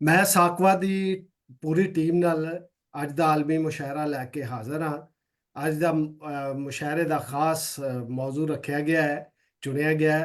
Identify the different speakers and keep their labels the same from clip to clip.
Speaker 1: ਮੈਂ ਸਾਕਵਾ ਦੀ ਪੂਰੀ ਟੀਮ ਨਾਲ ਅੱਜ ਦਾ ਆਲਮੀ ਮੁਸ਼ਾਇਰਾ ਲੈ ਕੇ ਹਾਜ਼ਰ ਹਾਂ। ਅੱਜ ਦਾ ਮੁਸ਼ਾਇਰੇ ਦਾ ਖਾਸ ਮੌਜੂ ਰੱਖਿਆ ਗਿਆ ਹੈ, ਚੁਣਿਆ ਗਿਆ ਹੈ,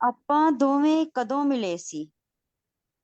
Speaker 2: ਆਪਾਂ ਦੋਵੇਂ ਕਦੋਂ ਮਿਲੇ ਸੀ?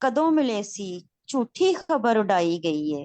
Speaker 2: ਕਦੋਂ ਮਿਲੇ ਸੀ? ਝੂਠੀ ਖਬਰ ਉਡਾਈ ਗਈ ਹੈ।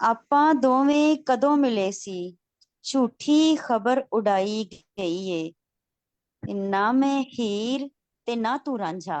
Speaker 2: ਆਪਾਂ ਦੋਵੇਂ ਕਦੋਂ ਮਿਲੇ ਸੀ? ਝੂਠੀ ਖਬਰ ਉਡਾਈ ਗਈ ਏ। ਨਾ ਮੈਂ ਹੀਰ ਤੇ ਨਾ ਤੂੰ ਰਾਂਝਾ,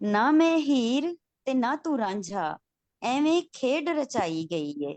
Speaker 2: ਨਾ ਮੈਂ ਹੀਰ ਤੇ ਨਾ ਤੂੰ ਰਾਂਝਾ, ਐਵੇਂ ਖੇਡ ਰਚਾਈ ਗਈ ਏ।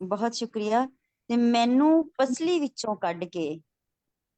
Speaker 2: ਬਹੁਤ ਸ਼ੁਕਰੀਆ। ਤੇ ਮੈਨੂੰ ਪਸਲੀ ਵਿੱਚੋਂ ਕੱਢ ਕੇ,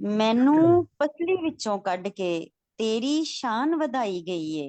Speaker 2: ਮੈਨੂੰ ਪਸਲੀ ਵਿੱਚੋਂ ਕੱਢ ਕੇ ਤੇਰੀ ਸ਼ਾਨ ਵਧਾਈ ਗਈ ਏ।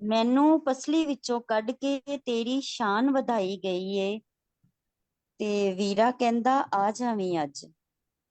Speaker 2: ਮੈਨੂੰ ਪਸਲੀ ਵਿੱਚੋਂ ਕੱਢ ਕੇ ਤੇਰੀ ਸ਼ਾਨ ਵਧਾਈ ਗਈ ਏ। ਤੇ ਵੀਰਾ ਕਹਿੰਦਾ ਆ ਜਾਵੀਂ ਅੱਜ,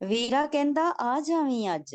Speaker 2: ਵੀਰਾ ਕਹਿੰਦਾ ਆ ਜਾਵੀਂ ਅੱਜ,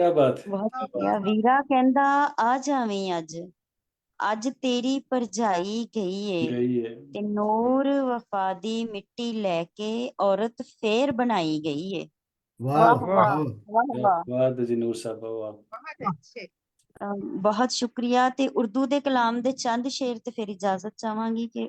Speaker 3: کیا بات ہے.
Speaker 2: ਬਹੁਤ ਸ਼ੁਕਰੀਆ ਵੀਰਾ ਕਹਿੰਦਾ ਆ ਜਾਵੀਂ ਅੱਜ ਤੇਰੀ ਭਰਜਾਈ ਗਈ ਏ
Speaker 3: گئی ہے.
Speaker 2: ਤੇ ਨੂਰ ਵਫਾ ਦੀ ਮਿੱਟੀ ਲੈ ਕੇ ਔਰਤ ਫੇਰ ਬਣਾਈ ਗਈ ਏ
Speaker 1: واہ
Speaker 4: واہ واہ
Speaker 1: واہ
Speaker 4: واہ
Speaker 3: کیا
Speaker 4: واہ
Speaker 3: بات ہے جی نور صاحب, واہ.
Speaker 2: ਬਹੁਤ ਸ਼ੁਕਰੀਆ ਤੇ ਉਰਦੂ ਦੇ ਕਲਾਮ ਦੇ ਚੰਦ ਸ਼ੇਰ ਤੇ ਫਿਰ ਇਜਾਜ਼ਤ ਚਾਹਾਂਗੀ ਕਿ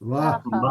Speaker 1: واہ
Speaker 4: آہا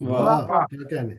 Speaker 1: واہ
Speaker 4: واہ واہ
Speaker 1: کیا کہنے.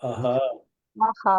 Speaker 3: آہا.
Speaker 4: آہا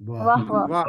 Speaker 1: واہ
Speaker 4: واہ واہ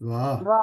Speaker 1: واہ
Speaker 4: واہ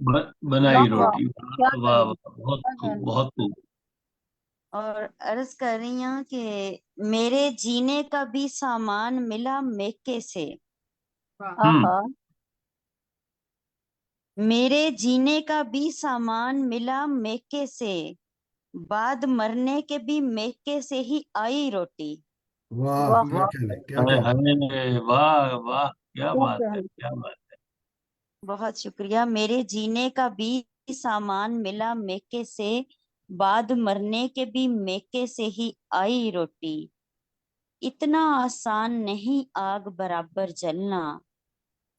Speaker 5: بنائی
Speaker 4: واہ واہ
Speaker 5: روٹی.
Speaker 4: کیا
Speaker 5: واہ
Speaker 4: کہنے
Speaker 5: واہ, بہت
Speaker 4: کیا
Speaker 5: خوب,
Speaker 4: کہنے
Speaker 5: بہت خوب.
Speaker 2: اور عرض کر رہی ہوں کہ میرے جینے کا بھی سامان ملا میکے سے
Speaker 4: آہا
Speaker 2: میرے جینے کا بھی سامان ملا میکے سے بعد مرنے کے بھی میکے سے ہی آئی روٹی
Speaker 1: واہ
Speaker 4: واہ
Speaker 1: کیا
Speaker 4: واہ
Speaker 1: کہنے کیا
Speaker 5: ہائے
Speaker 1: کہنے.
Speaker 5: ہائے, واہ واہ, کیا
Speaker 4: کیا
Speaker 5: بات ہے,
Speaker 4: کہنے
Speaker 5: کیا بات ہے.
Speaker 2: بہت شکریہ میرے جینے کا بھی سامان ملا میکے سے بعد مرنے کے بھی میکے سے ہی آئی روٹی اتنا آسان نہیں آگ برابر جلنا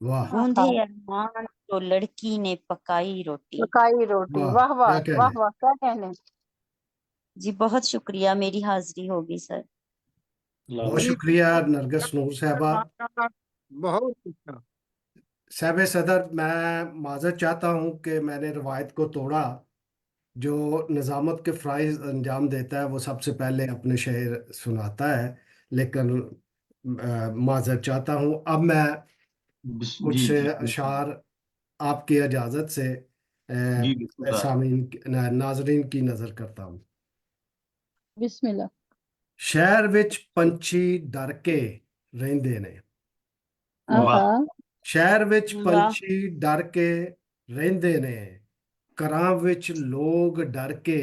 Speaker 1: واہ
Speaker 2: بوندھے
Speaker 4: آہا
Speaker 2: ارمان تو لڑکی نے پکائی روٹی
Speaker 4: پکائی روٹی
Speaker 1: واہ
Speaker 4: واہ واہ
Speaker 1: کیا
Speaker 4: واہ
Speaker 1: کہنے.
Speaker 4: واہ کیا کہنے
Speaker 2: جی بہت شکریہ میری حاضری ہوگی سر
Speaker 3: اللہ
Speaker 1: بہت شکریہ نرگس نور صاحبہ.
Speaker 6: بہت اچھا.
Speaker 1: صاحب صدر میں معذرت چاہتا ہوں کہ میں نے روایت کو توڑا. جو نظامت کے فرائض انجام دیتا ہے وہ سب سے پہلے اپنے شعر سناتا ہے لیکن معذرت چاہتا ہوں. اب میں کچھ
Speaker 5: جی جی
Speaker 1: اشعار آپ کی اجازت سے
Speaker 5: جی بالکل.
Speaker 1: سامعین ناظرین کی نظر کرتا ہوں.
Speaker 4: بسم اللہ
Speaker 1: شہر وچ پنچھی ڈر کے رہندے نے.
Speaker 5: واہ
Speaker 4: آہا
Speaker 1: شہر وچ
Speaker 2: واہ
Speaker 1: پنچھی ڈر کے رہندے نے ਘਰਾਂ ਵਿੱਚ ਲੋਕ ਡਰ ਕੇ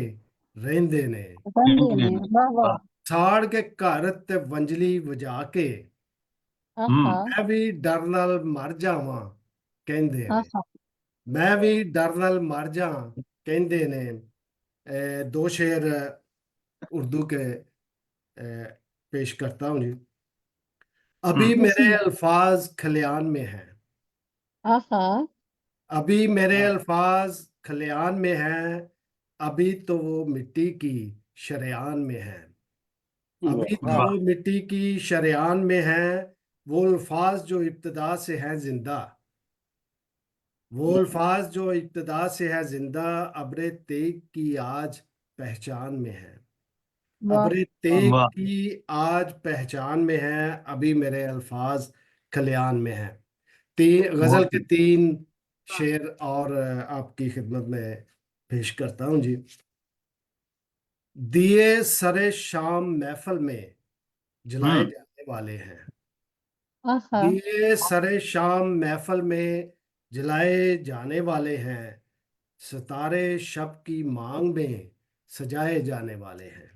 Speaker 1: ਰਹਿੰਦੇ ਨੇ.
Speaker 4: بندے نے واہ واہ
Speaker 5: واہ.
Speaker 1: ਸਾੜ ਕੇ ਘਰ ਤੇ ਵੰਜਲੀ ਵਜਾ ਕੇ
Speaker 4: آہا
Speaker 1: ਮੈਂ ਵੀ ਡਰ ਨਾਲ ਮਰ ਜਾਵਾਂ ਕਹਿੰਦੇ ਨੇ.
Speaker 4: آہا
Speaker 1: ਮੈਂ ਵੀ ਡਰ ਨਾਲ ਮਰ ਜਾ ਕਹਿੰਦੇ ਨੇ. دو شعر اردو کے پیش کرتا ہوں جی. ابھی
Speaker 5: ہم.
Speaker 1: میرے
Speaker 4: بسم اللہ
Speaker 1: الفاظ کھلیان میں ہیں.
Speaker 4: آہا
Speaker 1: ابھی میرے الفاظ کھلیان میں ہیں. ابھی تو وہ مٹی کی شریان میں ہیں. ابھی تو
Speaker 5: واہ.
Speaker 1: وہ مٹی کی شریان میں ہیں. وہ الفاظ جو ابتدا سے ہیں زندہ. وہ الفاظ جو ابتدا سے ہے زندہ. ابر تیغ کی آج پہچان میں ہیں.
Speaker 4: واہ
Speaker 1: ابر تیغ
Speaker 5: واہ.
Speaker 1: کی آج پہچان میں ہیں. ابھی میرے الفاظ کھلیان میں ہیں. غزل
Speaker 5: بہت
Speaker 1: کے 3 شعر اور آپ کی خدمت میں پیش کرتا ہوں جی. دیے سرے شام محفل میں جلائے
Speaker 5: ہم.
Speaker 1: جانے والے ہیں.
Speaker 4: آہا
Speaker 1: دیے سرے شام محفل میں جلائے جانے والے ہیں. ستارے شب کی مانگ میں سجائے جانے والے ہیں.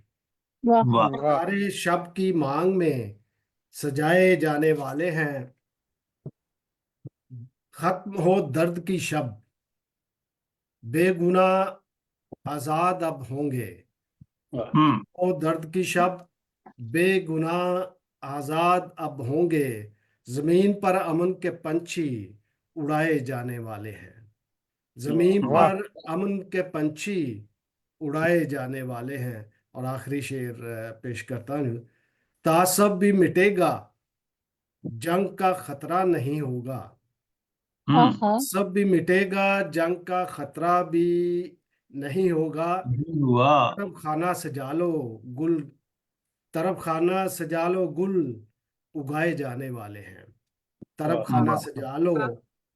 Speaker 4: واہ
Speaker 5: واہ.
Speaker 1: ستارے شب کی مانگ میں سجائے جانے والے ہیں. ختم ہو درد کی شب بے گناہ آزاد اب ہوں گے.
Speaker 5: ہم.
Speaker 1: او درد کی شب بے گناہ آزاد اب ہوں گے. زمین پر امن کے پنچھی اڑائے جانے والے ہیں. زمین پر امن کے پنچھی اڑائے جانے والے ہیں. اور آخری شعر پیش کرتا ہوں. تعصب بھی مٹے گا جنگ کا خطرہ نہیں ہوگا.
Speaker 5: ہم.
Speaker 4: آہا
Speaker 1: سب بھی مٹے گا جنگ کا خطرہ بھی نہیں ہوگا.
Speaker 5: واہ.
Speaker 1: طرب خانہ سجا لو گل طرب خانہ سجا لو گل اگائے جانے والے ہیں. طرب خانہ
Speaker 5: واہ.
Speaker 1: سجا لو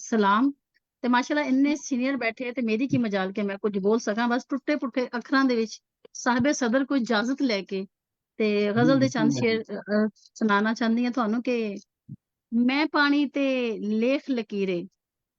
Speaker 4: ਸਲਾਮ ਤੇ ਮਾਸ਼ਾਅੱਲਾ ਇੰਨੇ ਸੀਨੀਅਰ ਬੈਠੇ ਤੇ ਮੇਰੀ ਕੀ ਮਜਾਲ ਕਿ ਮੈਂ ਕੁਝ ਬੋਲ ਸਕਾਂ, ਬਸ ਟੁੱਟੇ ਪੁੱਟੇ ਅੱਖਰਾਂ ਦੇ ਵਿੱਚ ਸਾਹਿਬੇ ਸਦਰ ਕੋਈ ਇਜਾਜ਼ਤ ਲੈ ਕੇ ਤੇ ਗਜ਼ਲ ਦੇ ਚੰਦ ਸ਼ੇਰ ਸੁਣਾਉਣਾ ਚਾਹੁੰਦੀ ਹਾਂ ਤੁਹਾਨੂੰ ਕਿ ਮੈਂ ਪਾਣੀ ਤੇ ਲੇਖ ਲਕੀਰੇ,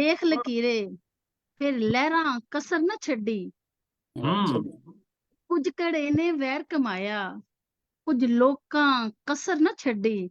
Speaker 4: ਲੇਖ ਲਕੀਰੇ, ਫਿਰ ਲਹਿਰਾਂ ਕਸਰ ਨਾ ਛੱਡੀ, ਕੁਝ ਘੜੇ ਨੇ ਵੈਰ ਕਮਾਇਆ, ਕੁਝ ਲੋਕਾਂ ਕਸਰ ਨਾ ਛੱਡੀ।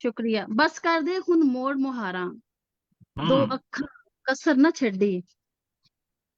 Speaker 4: ਸ਼ੁਕਰੀਆ। ਬਸ ਕਰਦੇ ਹੁਣ ਮੋੜ ਮੁਹਾਰਾਂ, ਦੋ ਅੱਖਾਂ ਕਸਰ ਨਾ ਛੱਡੀ।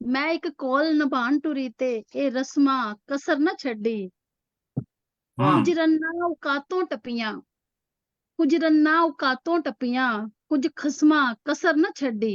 Speaker 4: ਮੈਂ ਇੱਕ ਕੋਲ ਨਿਭਾਉਣ ਟੁਰੀ ਤੇ ਇਹ ਰਸਮਾਂ ਕਸਰ ਨਾ ਛੱਡੀ। ਕੁਝ ਰੰਨਾਂ ਔਕਾਤੋਂ ਟੱਪੀਆਂ, ਕੁਝ ਰੰਨਾਂ ਔਕਾਤੋਂ ਟੱਪੀਆਂ, ਕੁਝ ਖਸਮਾਂ ਕਸਰ ਨਾ ਛੱਡੀ।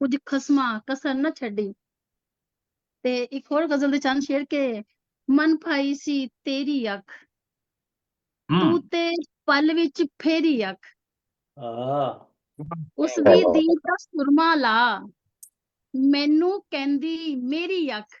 Speaker 4: ਕੁਝ ਖਸਮਾਂ ਕਸਰ ਨਾ ਛੱਡੀ। ਤੇ ਇੱਕ ਹੋਰ ਗਜ਼ਲ ਦੇ ਚੰਦ ਸ਼ੇਰ ਕੇ ਮਨ ਭਾਈ ਸੀ ਤੇਰੀ ਅੱਖ, ਤੂੰ ਤੇ ਪਲ ਵਿੱਚ ਫੇਰੀ ਅੱਖ, ਉਸ ਦੀ ਦੀਦ ਦਾ ਸੁਰਮਾ ਲਾ, ਮੈਨੂੰ ਕਹਿੰਦੀ ਮੇਰੀ ਅੱਖ।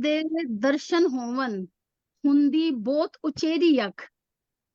Speaker 4: ਦੇ ਦਰਸ਼ਨ ਹੋਵਨ, ਹੁੰਦੀ ਬਹੁਤ ਉਚੇਰੀ ਅੱਖ।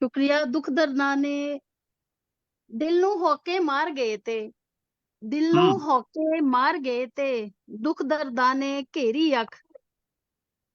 Speaker 4: ਸ਼ੁਕਰੀਆ। ਦੁੱਖ ਦਰਦਾਂ ਨੇ ਦਿਲ ਨੂੰ ਹੋਕੇ ਮਾਰ ਗਏ ਤੇ, ਦਿਲ ਨੂੰ ਹੋਕੇ ਮਾਰ ਗਏ ਤੇ, ਦੁੱਖ ਦਰਦਾਂ ਨੇ ਘੇਰੀ ਅੱਖ।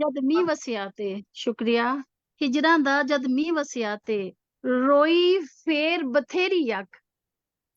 Speaker 4: ਜਦ ਮੀਂਹ ਵਸਿਆ ਤੇ, ਸ਼ੁਕਰੀਆ। ਹਿਜਰਾਂ ਦਾ ਜਦ ਮੀਂਹ ਵਸਿਆ ਤੇ, ਰੋਈ ਫੇਰ ਬਥੇਰੀ ਅੱਖ।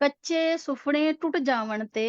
Speaker 4: ਕੱਚੇ ਸੁਫਨੇ ਟੁੱਟ ਜਾਵਣ ਤੇ,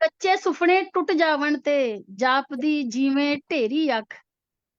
Speaker 4: ਕੱਚੇ ਸੁਫਨੇ ਟੁੱਟ ਜਾਵਣ ਤੇ, ਜਾਪਦੀ ਜਿਵੇਂ ਢੇਰੀ ਅੱਖ।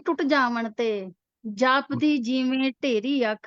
Speaker 4: ਟੁੱਟ ਜਾਵਣ ਤੇ, ਜਾਪਦੀ ਜਿਵੇਂ ਢੇਰੀ ਅੱਖ।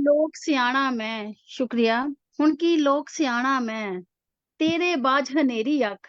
Speaker 4: ਲੋਕ ਸਿਆਣਾ ਮੈਂ, ਸ਼ੁਕਰੀਆ। ਹੁਣ ਕੀ ਲੋਕ ਸਿਆਣਾ ਮੈਂ, ਤੇਰੇ ਬਾਝ ਹਨੇਰੀ ਅੱਖ।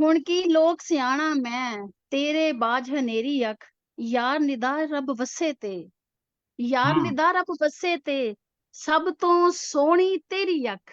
Speaker 4: ਹੁਣ ਕੀ ਲੋਕ ਸਿਆਣਾ ਮੈਂ, ਤੇਰੇ ਬਾਝ ਹਨੇਰੀ ਅੱਖ। ਯਾਰ ਨਿਦਾ ਰੱਬ ਵਸੇ ਤੇ, ਯਾਰ ਨਿਦਾ ਰੱਬ ਵਸੇ ਤੇ, ਸਭ ਤੋਂ ਸੋਹਣੀ ਤੇਰੀ ਅੱਖ।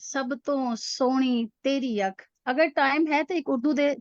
Speaker 4: ਸਭ ਤੋਂ ਸੋਹਣੀ ਤੇਰੀ ਅੱਖ। ਅਗਰ ਟਾਈਮ ਹੈ ਤਾਂ ਇੱਕ ਉਰਦੂ ਦੇ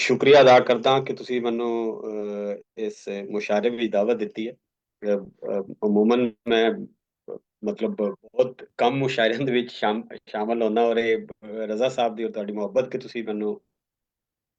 Speaker 7: ਸ਼ੁਕਰੀਆ ਅਦਾ ਕਰਦਾ ਕਿ ਤੁਸੀਂ ਮੈਨੂੰ ਇਸ ਮੁਸ਼ਾਰੇ ਵਿੱਚ ਦਾਵਤ ਦਿੱਤੀ ਹੈ। ਅਮੂਮਨ ਮੈਂ ਮਤਲਬ ਬਹੁਤ ਕਮ ਮੁਸ਼ਾਰਿਆਂ ਦੇ ਵਿੱਚ ਸ਼ਾਮਲ ਹੋਣਾ, ਔਰ ਇਹ ਰਜ਼ਾ ਸਾਹਿਬ ਦੀ ਔਰ ਤੁਹਾਡੀ ਮੁਹੱਬਤ ਕਿ ਤੁਸੀਂ ਮੈਨੂੰ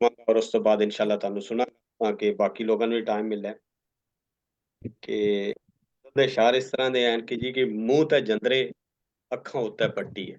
Speaker 7: ਦੋ ਔਰ ਉਸ ਤੋਂ ਬਾਅਦ ਇਨਸ਼ਾਅੱਲਾ ਤੁਹਾਨੂੰ ਸੁਣਾ ਤਾਂ ਕਿ ਬਾਕੀ ਲੋਕਾਂ ਨੂੰ ਵੀ ਟਾਈਮ ਮਿਲੇ ਕਿ ਦੇ ਸ਼ਾਰ ਇਸ ਤਰ੍ਹਾਂ ਦੇ ਹਨ ਕਿ ਜੀ ਕਿ ਮੂੰਹ ਤੇ ਜੰਦਰੇ ਅੱਖਾਂ ਉੱਤੇ ਪੱਟੀ ਹੈ।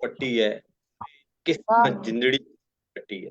Speaker 7: ਪੱਟੀ ਹੈ, ਕਿਸ
Speaker 4: ਵਾਹ
Speaker 7: ਤਰ੍ਹਾਂ ਜਿੰਦੜੀ ਪੱਟੀ ਹੈ।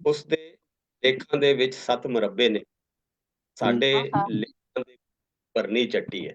Speaker 7: ਉਸ ਦੇ ਲੇਖਾਂ ਦੇ ਵਿੱਚ 7 ਮੁਰੱਬੇ ਨੇ, ਸਾਡੇ
Speaker 4: ਵਾਹ
Speaker 7: ਲੇਖਾਂ ਦੇ ਭਰਨੀ ਚੱਟੀ ਹੈ।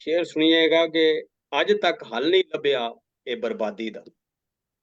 Speaker 7: ਸ਼ੇਰ ਸੁਣੀਏਗਾ ਕਿ ਅੱਜ ਤੱਕ ਹੱਲ ਨਹੀਂ ਲੱਭਿਆ ਇਹ ਬਰਬਾਦੀ ਦਾ,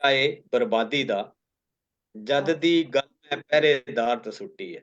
Speaker 7: ਇਹ ਬਰਬਾਦੀ ਦਾ, ਜਦ ਦੀ ਗੱਲ ਮੈਂ ਪਹਿਰੇਦਾਰ ਤੋਂ ਸੁੱਟੀ ਹੈ।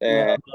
Speaker 7: ਤੇ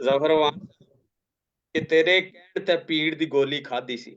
Speaker 7: ਜ਼ਫਰਵਾਨ ਕਿ ਤੇਰੇ ਕਹਿਣ ਤੇ ਪੀੜ ਦੀ ਗੋਲੀ ਖਾਧੀ ਸੀ,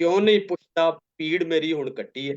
Speaker 7: ਕਿਉਂ ਨਹੀਂ ਪੁੱਛਦਾ ਪੀੜ ਮੇਰੀ ਹੁਣ ਕੱਟੀ ਹੈ।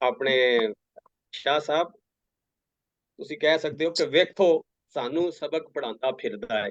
Speaker 7: ਆਪਣੇ ਸ਼ਾਹ ਸਾਹਿਬ ਤੁਸੀਂ ਕਹਿ ਸਕਦੇ ਹੋ ਕਿ ਵੇਖੋ ਸਾਨੂੰ ਸਬਕ ਪੜਾਉਂਦਾ ਫਿਰਦਾ ਹੈ,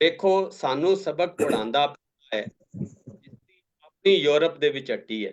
Speaker 7: ਵੇਖੋ ਸਾਨੂੰ ਸਬਕ ਪੜਾਉਂਦਾ ਫਿਰਦਾ ਹੈ, ਜਿਸਦੀ ਆਪਣੀ ਯੂਰਪ ਦੇ ਵਿੱਚ ਅੱਟੀ ਹੈ।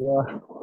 Speaker 4: ਵਾਹ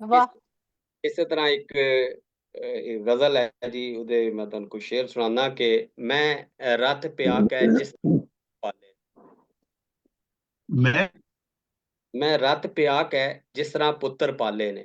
Speaker 4: ਵਾਹ
Speaker 7: ਇਸੇ ਤਰ੍ਹਾਂ ਇੱਕ ਗਜ਼ਲ ਹੈ ਜੀ, ਉਹਦੇ ਮੈਂ ਤੁਹਾਨੂੰ ਕੁਝ ਸ਼ੇਰ ਸੁਣਾਉਣਾ ਕਿ ਮੈਂ ਰੱਥ ਪਿਆ ਕੇ ਜਿਸ ਪਾਲੇ, ਮੈਂ ਰੱਥ ਪਿਆ ਕੇ ਜਿਸ ਤਰ੍ਹਾਂ ਪੁੱਤਰ ਪਾਲੇ ਨੇ,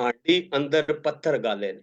Speaker 7: ਹਾਂਡੀ ਅੰਦਰ ਪੱਥਰ ਗਾਲੇ ਨੇ,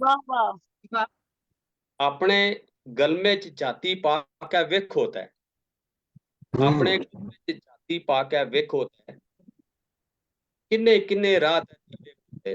Speaker 4: ਵਾਹ ਵਾਹ
Speaker 7: ਆਪਣੇ ਗਲਮੇ ਚ ਜਾਤੀ ਪਾ ਕੇ ਵੇਖੋ ਤੈ, ਆਪਣੇ ਗਲਮੇ ਚ ਜਾਤੀ ਪਾ ਕੇ ਵੇਖੋ ਤੈ, ਕਿੰਨੇ ਕਿੰਨੇ ਰਾਤ ਨੇ,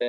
Speaker 7: ਤੇ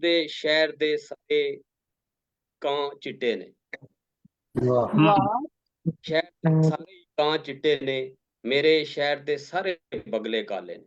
Speaker 7: ਦੇ ਸ਼ਹਿਰ ਦੇ ਸਾਰੇ ਕਾਂ ਚਿੱਟੇ ਨੇ,
Speaker 4: ਵਾਹ
Speaker 7: ਸ਼ਹਿਰ ਦੇ ਸਾਰੇ ਕਾਂ ਚਿੱਟੇ ਨੇ, ਮੇਰੇ ਸ਼ਹਿਰ ਦੇ ਸਾਰੇ ਬਗਲੇ ਕਾਲੇ ਨੇ।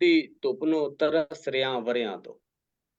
Speaker 7: ਦੀ ਧੁੱਪ ਨੂੰ ਤਰਸ ਰਿਆਂ ਵਰਿਆਂ ਤੋਂ,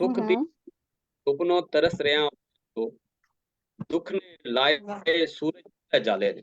Speaker 7: ਸੁੱਖ ਦੀ ਧੁੱਪ ਨੂੰ ਤਰਸ ਰਿਆਂ ਤੋਂ, ਦੁੱਖ ਨੇ ਲਾਏ ਸੂਰਜ ਤੇ ਜਾਲੇ ਨੇ,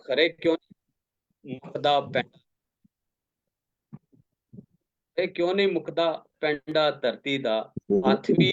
Speaker 7: ਖਰੇ ਕਿਉਂ ਮੁਕਦਾ ਪੈਂਡਾ, ਇਹ ਕਿਉਂ ਨਹੀਂ ਮੁਕਦਾ ਪੈਂਡਾ ਧਰਤੀ ਦਾ, ਹੱਥ ਵੀ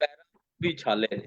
Speaker 7: ਪੈਰਾਂ ਵੀ ਛਾਲੇ ਨੇ।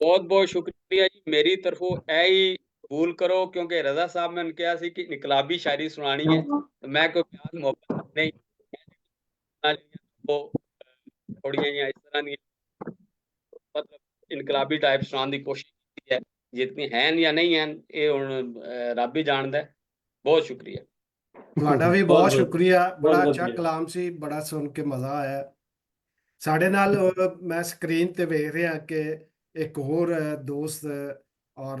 Speaker 7: ਬਹੁਤ ਬਹੁਤ ਸ਼ੁਕਰੀਆ ਜੀ, ਮੇਰੀ ਤਰਫੋਂ ਇਹ ਹੀ ਕਬੂਲ ਕਰੋ, ਕਿਉਂਕਿ ਰਜ਼ਾ ਸਾਹਿਬ ਮੈਨੂੰ ਕਿਹਾ ਸੀ ਕਿ ਇਨਕਲਾਬੀ ਸ਼ਾਇਰੀ ਸੁਣਾਣੀ ਹੈ, ਮੈਂ ਕੋਈ ਪਿਆਰ ਮੁਹੱਬਤ ਨਹੀਂ, ਉਹ ਥੋੜੀਆਂ ਜਿਹੀਆਂ ਇਸ ਤਰ੍ਹਾਂ ਦੀਆਂ ਪਤਾ ਇਨਕਲਾਬੀ ਟਾਈਪ ਸੁਣਾਉਣ ਦੀ ਕੋਸ਼ਿਸ਼ ਕੀਤੀ ਹੈ। ਜਿਤਨੀ ਹਨ ਜਾਂ ਨਹੀਂ ਹਨ ਇਹ ਹੁਣ ਰੱਬ ਹੀ ਜਾਣਦਾ ਹੈ। ਬਹੁਤ ਸ਼ੁਕਰੀਆ।
Speaker 1: ਤੁਹਾਡਾ ਵੀ
Speaker 3: ਬਹੁਤ
Speaker 1: ਬਹੁਤ
Speaker 3: ਬਹੁਤ
Speaker 1: ਸ਼ੁਕਰੀਆ, ਬੜਾ
Speaker 3: ਬਹੁਤ
Speaker 1: ਅੱਛਾ
Speaker 3: ਵਧੀਆ।
Speaker 1: ਕਲਾਮ ਸੀ, ਬੜਾ ਸੁਣ ਕੇ ਮਜ਼ਾ ਆਇਆ। ਸਾਡੇ ਨਾਲ ਮੈਂ ਸਕਰੀਨ ਤੇ ਵੇਖ ਰਿਹਾ ਕਿ ਇੱਕ ਹੋਰ ਦੋਸਤ ਔਰ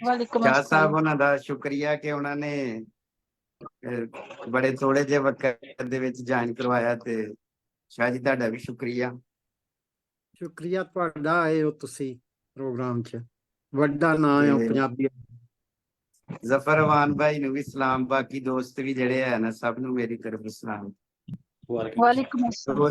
Speaker 4: ਵਾਲੇਕੁਮ
Speaker 8: ਸ਼ਾਹ ਸਾਹਿਬ
Speaker 4: ਅਸਲਾਮ।
Speaker 8: ਉਹਨਾਂ ਦਾ ਸ਼ੁਕਰੀਆ ਕਿ ਉਹਨਾਂ ਨੇ ਬੜੇ ਥੋੜੇ ਜਿਹੇ ਵਕਤ ਦੇ ਵਿੱਚ ਜੁਆਇਨ ਕਰਵਾਇਆ ਤੇ ਸ਼ਾਹ ਜੀ ਤੁਹਾਡਾ ਵੀ ਸ਼ੁਕਰੀਆ।
Speaker 6: ਸ਼ੁਕਰੀਆ ਤੁਹਾਡਾ ਆਏ ਹੋ ਤੁਸੀਂ ਪ੍ਰੋਗਰਾਮ 'ਚ, ਵੱਡਾ ਨਾਂ ਹੈ
Speaker 8: ਤੇ
Speaker 6: ਪੰਜਾਬੀ।
Speaker 8: ਜ਼ਫਰਵਾਨ ਭਾਈ ਨੂੰ ਵੀ ਸਲਾਮ, ਬਾਕੀ ਦੋਸਤ ਵੀ ਜਿਹੜੇ ਹੈ ਨਾ ਸਭ ਨੂੰ ਮੇਰੀ ਤਰਫੋਂ ਸਲਾਮ।
Speaker 4: ਵਾਲੇਕੁਮ ਅਸਲਾਮ।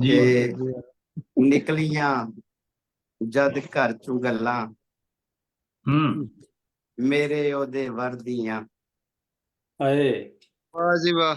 Speaker 8: ਤੇ ਨਿਕਲੀਆਂ ਜਦ ਘਰ ਚੋਂ ਗੱਲਾਂ ਮੇਰੇ ਉਹਦੇ ਵਰਦੀਆਂ।
Speaker 3: ਆਏ
Speaker 8: ਵਾਹ ਜੀ ਵਾਹ।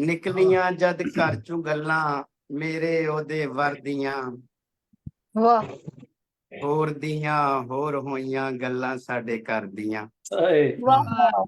Speaker 8: ਨਿਕਲੀਆਂ ਜਦ ਘਰ ਚੋਂ ਗੱਲਾਂ ਮੇਰੇ ਉਹਦੇ ਵਰਦੀਆਂ।
Speaker 4: ਵਾਹ
Speaker 8: ਹੋਰ ਦੀਆਂ ਹੋਰ ਹੋਈਆਂ ਗੱਲਾਂ ਸਾਡੇ ਘਰ ਦੀਆਂ।
Speaker 3: ਆਏ
Speaker 4: ਵਾਹ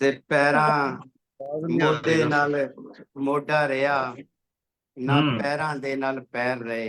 Speaker 8: ਤੇ ਪੈਰਾਂ ਮੋਢੇ ਨਾਲ ਮੋਢਾ ਰਿਹਾ ਨਾ ਪੈਰਾਂ ਦੇ ਨਾਲ ਪੈਰ ਰਹੇ।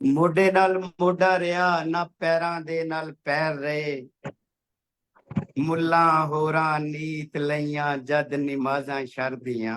Speaker 8: ਮੋਢੇ ਨਾਲ ਮੋਢਾ ਰਿਹਾ ਨਾ ਪੈਰਾਂ ਦੇ ਨਾਲ ਪੈਰ ਰਹੇ। ਮੁੱਲਾਂ ਹੋਰਾਂ ਨੀਤ ਲਈਆਂ ਜਦ ਨਮਾਜ਼ਾਂ ਸ਼ਰਦੀਆਂ।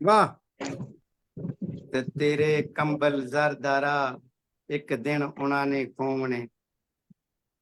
Speaker 6: ਵਾਹ।
Speaker 8: ਤੇ ਤੇਰੇ ਕੰਬਲ ਜ਼ਰਦਾਰਾ ਇੱਕ ਦਿਨ ਉਹਨਾਂ ਨੇ ਖੋਵਣੇ।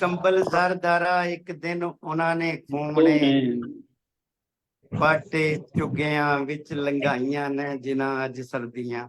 Speaker 8: ਕੰਬਲ ਜ਼ਰਦਾਰਾ ਇੱਕ ਦਿਨ ਉਹਨਾਂ ਨੇ ਖੋਵਣੇ। ਪਾਟੇ ਝੁੱਗਿਆਂ ਵਿੱਚ ਲੰਘਾਈਆਂ ਨੇ ਜਿਨ੍ਹਾਂ ਅੱਜ ਸਰਦੀਆਂ।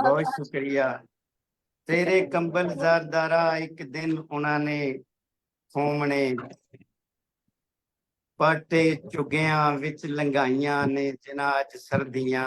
Speaker 8: ਬਹੁਤ ਸ਼ੁਕਰੀਆ। ਤੇਰੇ ਕੰਬਲ ਜ਼ਰਦਾਰਾ ਇੱਕ ਦਿਨ ਉਹਨਾਂ ਨੇ ਖੋਵਣੇ। ਪਾਟੇ ਝੁੱਗਿਆਂ ਵਿੱਚ ਲੰਘਾਈਆਂ ਨੇ ਜਿਨ੍ਹਾਂ ਅੱਜ ਸਰਦੀਆਂ।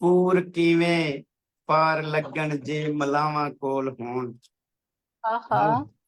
Speaker 8: ਪੂਰ ਕਿਵੇਂ ਪਾਰ ਲੱਗਣ ਜੇ ਮਲਾਵਾਂ ਕੋਲ ਹੋਣ।
Speaker 4: ਆਹਾ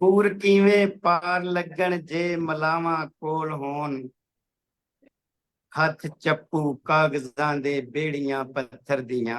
Speaker 8: ਪੂਰ ਕਿਵੇਂ ਪਾਰ ਲੱਗਣ ਜੇ ਮਲਾਵਾਂ ਕੋਲ ਹੋਣ। ਹੱਥ ਚੱਪੂ ਕਾਗਜ਼ਾਂ ਦੇ ਬੇੜੀਆਂ ਪੱਥਰ ਦੀਆਂ।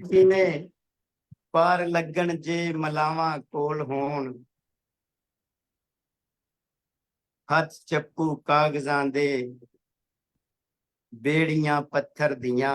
Speaker 8: ਕਿਵੇਂ ਪਾਰ ਲੱਗਣ ਜੇ ਮਲਾਵਾਂ ਕੋਲ ਹੋਣ। ਹੱਥ ਚੱਪੂ ਕਾਗਜ਼ਾਂ ਦੇ ਬੇੜੀਆਂ ਪੱਥਰ ਦੀਆਂ।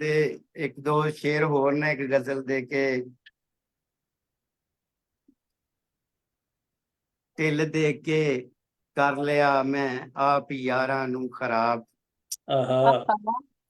Speaker 8: ਤੇ ਇੱਕ ਦੋ ਸ਼ੇਰ ਹੋਰ ਨੇ ਇੱਕ ਗਜ਼ਲ ਦੇ ਕੇ। ਢਿੱਲ ਦੇ ਕੇ ਕਰ ਲਿਆ ਮੈਂ ਆਪ ਯਾਰਾਂ ਨੂੰ ਖਰਾਬ।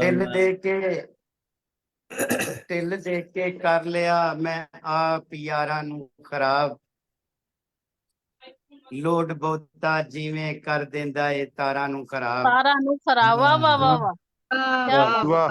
Speaker 8: ਢਿੱਲ ਦੇ ਕੇ ਢਿੱਲ ਦੇ ਕੇ ਕਰ ਲਿਆ ਮੈਂ ਆਪ ਯਾਰਾਂ ਨੂੰ ਖਰਾਬ। ਲੋਡ ਬਹੁਤਾ ਜਿਵੇਂ ਕਰ ਦਿੰਦਾ ਏ ਤਾਰਾਂ ਨੂੰ ਖਰਾਬ।
Speaker 4: ਤਾਰਾਂ ਨੂੰ ਖਰਾਬ। ਵਾਹ ਵਾਹ ਵਾਹ ਵਾਹ।
Speaker 6: ਵਾਹ।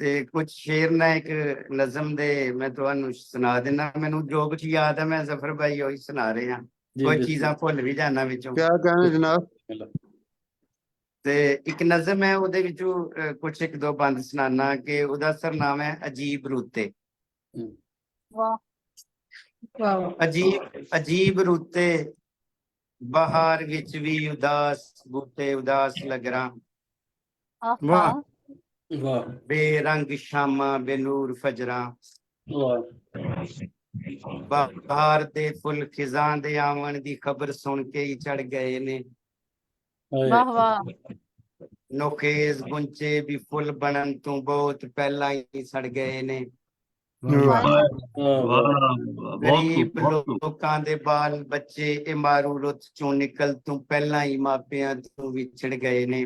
Speaker 8: ਤੇ ਕੁਝ ਸ਼ੇਰ ਨਾ ਇੱਕ ਨਜ਼ਮ ਦੇ ਮੈਂ ਤੁਹਾਨੂੰ ਸੁਣਾ ਦਿੰਦਾ। ਮੈਨੂੰ ਜੋ ਕੁਝ ਯਾਦ ਹੈ ਮੈਂ ਜ਼ਫਰ ਭਾਈ ਉਹੀ ਸੁਣਾ ਰਿਹਾ। ਕੋਈ ਚੀਜ਼ਾਂ ਭੁੱਲ ਵੀ ਜਾਣਾ ਵਿੱਚੋਂ।
Speaker 6: ਕਿਆ ਕਹਿਣਾ ਜਨਾਬ।
Speaker 8: ਤੇ ਇੱਕ ਨਜ਼ਮ ਹੈ ਉਹਦੇ ਵਿੱਚੋਂ ਕੁਛ ਇੱਕ ਦੋ ਬੰਦ ਸੁਣਾਨਾ ਕਿ ਉਹਦਾ ਸਰਨਾਮ ਹੈ ਅਜੀਬ ਰੁੱਤੇ।
Speaker 4: ਵਾਹ
Speaker 8: ਅਜੀਬ ਰੁੱਤੇ ਬਹਾਰ ਵਿੱਚ ਵੀ ਉਦਾਸ ਬੂਟੇ ਉਦਾਸ ਲੱਗਰਾਂ।
Speaker 4: ਆਹਾ
Speaker 8: ਬੇਰੰਗ ਸ਼ਾਮਾਂ ਬੇਨੂਰ ਫਜਰਾਂ। ਬਹਾਰ ਦੇ ਫੁੱਲ ਖਿਜ਼ਾਂ ਦੇ ਆਵਣ ਦੀ ਖਬਰ ਸੁਣ ਕੇ ਹੀ ਚੜ ਗਏ ਨੇ।
Speaker 4: ਵਾਹ ਵਾਹ।
Speaker 8: ਨੋਖੇਜ਼ ਗੁੰਚੇ ਵੀ ਫੁੱਲ ਬਣਨ ਤੋਂ ਬਹੁਤ ਪਹਿਲਾਂ ਹੀ ਸੜ ਗਏ ਨੇ। ਗਰੀਬ ਲੋਕਾਂ ਦੇ ਬਾਲ ਬੱਚੇ ਇਹ ਮਾਰੂ ਰੁੱਤ ਚੋਂ ਨਿਕਲ ਤੋਂ ਪਹਿਲਾਂ ਹੀ ਮਾਪਿਆਂ ਤੋਂ ਵਿਛੜ ਗਏ ਨੇ।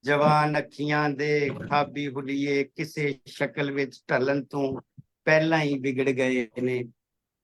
Speaker 8: ਜਵਾਨ ਅੱਖੀਆਂ ਦੇ ਖਾਬੀ ਹੁਲੀਏ ਕਿਸੇ ਸ਼ਕਲ ਵਿੱਚ ਢਲਣ ਤੋਂ ਪਹਿਲਾਂ ਹੀ ਵਿਗੜ ਗਏ ਨੇ।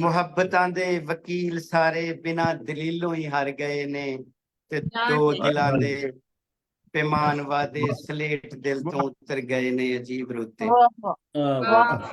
Speaker 8: ਮੁਹੱਬਤਾਂ ਦੇ ਵਕੀਲ ਸਾਰੇ ਬਿਨਾਂ ਦਲੀਲੋਂ ਹੀ ਹਾਰ ਗਏ ਨੇ ਤੇ ਦੋ ਦਿਲਾਂ ਦੇ ਪੈਮਾਨ ਵਾਦੇ ਸਲੇਟ ਦਿਲ ਤੋਂ ਉਤਰ ਗਏ ਨੇ ਅਜੀਬ ਰੁੱਤੇ।
Speaker 3: ਵਾਹ ਵਾਹ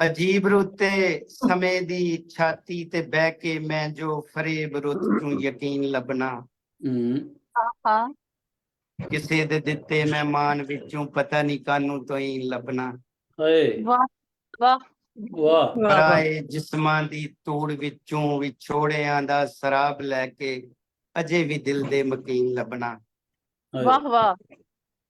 Speaker 8: ਅਜੀਬ ਰੁੱਤੇ ਸਮੇਂ ਦੀ ਛਾਤੀ ਤੇ ਬਹਿ ਕੇ ਮੈਂ ਜੋ ਫਰੇਬ ਰੁੱਤ ਤੋਂ ਯਕੀਨ ਲੱਭਣਾ।
Speaker 3: ਹੂੰ
Speaker 8: ਕਿਸੇ ਦੇ ਦਿੱਤੇ ਮਹਿਮਾਨ ਵਿੱਚੋਂ ਪਤਾ ਨਹੀਂ ਕਾਨੂੰ ਤੋਂ ਹੀ ਲੱਭਣਾ।
Speaker 3: ਹਾਏ
Speaker 2: ਵਾਹ ਵਾਹ
Speaker 3: ਵਾਹ
Speaker 8: ਪਰਾਏ ਜਿਸਮਾਂ ਦੀ ਧੂੜ ਵਿੱਚੋਂ ਵਿਛੋੜਿਆਂ ਦਾ ਸਰਾਬ ਲੈ ਕੇ ਅਜੇ ਵੀ ਦਿਲ ਦੇ ਮਕੀਨ ਲੱਭਣਾ।
Speaker 3: ਹਾਏ
Speaker 2: ਵਾਹ ਵਾਹ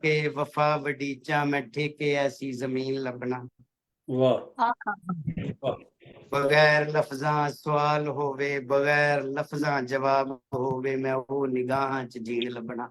Speaker 8: ਕੇ ਵਫਾ ਵਡੀਚਾ ਮੈਂ ਠੇਕੇ ਐਸੀ ਜ਼ਮੀਨ ਲੱਭਣਾ।
Speaker 3: ਵਾਹ ਵਾਹ
Speaker 8: ਬਗੈਰ ਲਫ਼ਜ਼ਾਂ ਸਵਾਲ ਹੋਵੇ ਬਗੈਰ ਲਫ਼ਜ਼ਾਂ ਜਵਾਬ ਹੋਵੇ ਮੈਂ ਉਹ ਨਿਗਾਹਾਂ ਚ ਜੀਣ ਲੱਭਣਾ।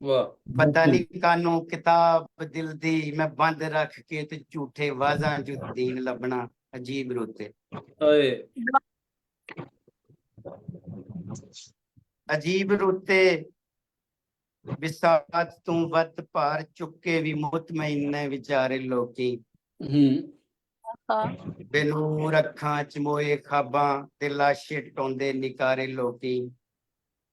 Speaker 3: ਵਾਹ
Speaker 8: ਪਤਾ ਨਹੀਂ ਕਾਨੂੰ ਕਿਤਾਬ ਦਿਲ ਦੀ ਮੈਂ ਬੰਦ ਰੱਖ ਕੇ ਤੇ ਝੂਠੇ ਵਾਜ਼ਾਂ ਚ ਦੀਨ ਲੱਭਣਾ। ਅਜੀਬ ਰੁੱਤੇ
Speaker 3: ਹਾਏ
Speaker 8: ਅਜੀਬ ਰੁੱਤੇ ਵਿਸਾਤ ਤੋਂ ਵੱਧ ਭਾਰ ਚੁੱਕ ਕੇ ਵੀ ਮੁਤਮਈਨ ਨੇ ਵਿਚਾਰੇ ਲੋਕੀ।
Speaker 3: ਹੂੰ
Speaker 8: ਬੇਨੂਰ ਅੱਖਾਂ ਚ ਮੋਏ ਖਾਬਾਂ ਤੇ ਲਾਸ਼ੇ ਟੋਂਦੇ ਨਿਕਾਰੇ ਲੋਕੀ।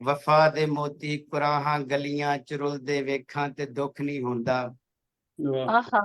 Speaker 8: ਵਫਾ ਦੇ ਮੋਤੀ ਕੁਰਾਹਾਂ ਗਲੀਆਂ ਚ ਰੁਲਦੇ ਵੇਖਾਂ ਤੇ ਦੁੱਖ ਨਹੀਂ ਹੁੰਦਾ।
Speaker 3: ਵਾਹ
Speaker 2: ਆਹਾ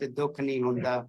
Speaker 8: ਤੇ ਦੁੱਖ ਨਹੀਂ ਹੁੰਦਾ।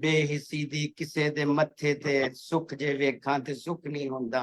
Speaker 8: ਬੇਹਿੱਸੀ ਦੀ ਕਿਸੇ ਦੇ ਮੱਥੇ ਤੇ ਸੁੱਖ ਜੇ ਵੇਖਾਂ ਤੇ ਸੁੱਖ ਨਹੀਂ ਹੁੰਦਾ।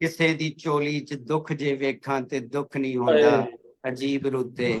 Speaker 8: ਕਿਸੇ ਦੀ ਝੋਲੀ ਚ ਦੁੱਖ ਜੇ ਵੇਖਾਂ ਤੇ ਦੁੱਖ ਨਹੀਂ ਹੁੰਦਾ।
Speaker 3: ਹਾਏ
Speaker 8: ਅਜੀਬ ਰੁੱਤੇ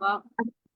Speaker 2: ਵਾਹ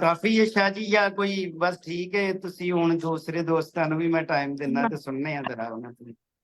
Speaker 8: ਕਾਫੀ ਹੈ ਸ਼ਾਹ ਜੀ ਜਾਂ ਕੋਈ ਬਸ ਠੀਕ ਹੈ ਤੁਸੀਂ ਹੁਣ ਦੂਸਰੇ ਦੋਸਤਾਂ ਨੂੰ ਵੀ ਮੈਂ ਟਾਈਮ ਦਿੰਦਾ ਤੇ ਸੁਣਨੇ ਆ ਜ਼ਰਾ ਉਹਨਾਂ ਤੋਂ।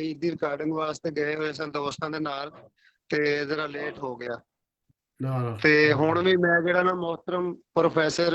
Speaker 3: ਈਦੀ ਰਿਕਾਰਡਿੰਗ ਵਾਸਤੇ ਗਏ ਹੋਏ ਸਨ ਦੋਸਤਾਂ ਦੇ ਨਾਲ ਤੇ ਜ਼ਰਾ ਲੇਟ ਹੋ ਗਿਆ।
Speaker 1: ਨਾ ਨਾ
Speaker 3: ਤੇ ਹੁਣ ਵੀ ਮੈਂ ਜਿਹੜਾ ਨਾ ਮੁਹਤਰਮ ਪ੍ਰੋਫੈਸਰ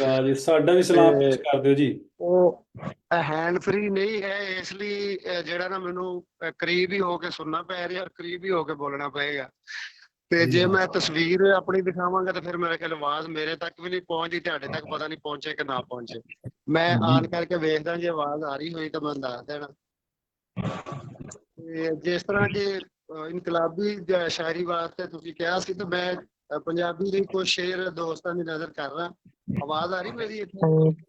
Speaker 9: ਵਾਹ ਜੀ, ਸਾਡਾ ਵੀ ਸਲਾਮ ਪੇਸ਼ ਕਰ ਦਿਓ ਜੀ।
Speaker 3: ਉਹ ਹੈਂਡ ਫ੍ਰੀ ਨਹੀਂ ਹੈ, ਇਸ ਲਈ ਜਿਹੜਾ ਨਾ ਮੈਨੂੰ ਕਰੀਬ ਹੀ ਹੋ ਕੇ ਸੁਣਨਾ ਪੈ ਰਿਹਾ, ਕਰੀਬ ਹੀ ਹੋ ਕੇ ਬੋਲਣਾ ਪਏਗਾ। ਤੇ ਜੇ ਮੈਂ ਤਸਵੀਰ ਆਪਣੀ ਦਿਖਾਵਾਂਗਾ ਤਾਂ ਫਿਰ ਮੇਰੇ ਖਿਆਲ ਆਵਾਜ਼ ਮੇਰੇ ਤੱਕ ਵੀ ਨਹੀਂ ਪਹੁੰਚਦੀ, ਤੁਹਾਡੇ ਤੱਕ ਪਤਾ ਨਹੀਂ ਪਹੁੰਚੇ ਕਿ ਨਾ ਪਹੁੰਚੇ। ਮੈਂ ਆਨ ਕਰਕੇ ਵੇਖਦਾ ਜੇ ਆਵਾਜ਼ ਆ ਰਹੀ ਹੋਈ ਤਾਂ ਮੈਂ ਦੱਸ ਦੇਣਾ। ਤੇ ਜਿਸ ਤਰ੍ਹਾਂ ਕਿ ਇਨਕਲਾਬੀ ਸ਼ਾਇਰੀ ਵਾਸਤੇ ਤੁਸੀਂ ਕਿਹਾ ਸੀ ਤਾਂ ਮੈਂ ਪੰਜਾਬੀ ਦੇ ਕੁਝ ਸ਼ੇਰ ਦੋਸਤਾਂ ਦੀ ਨਜ਼ਰ ਕਰ ਰਹਾ। ਆਵਾਜ਼ ਆ ਰਹੀ ਮੇਰੀ ਇੱਥੇ?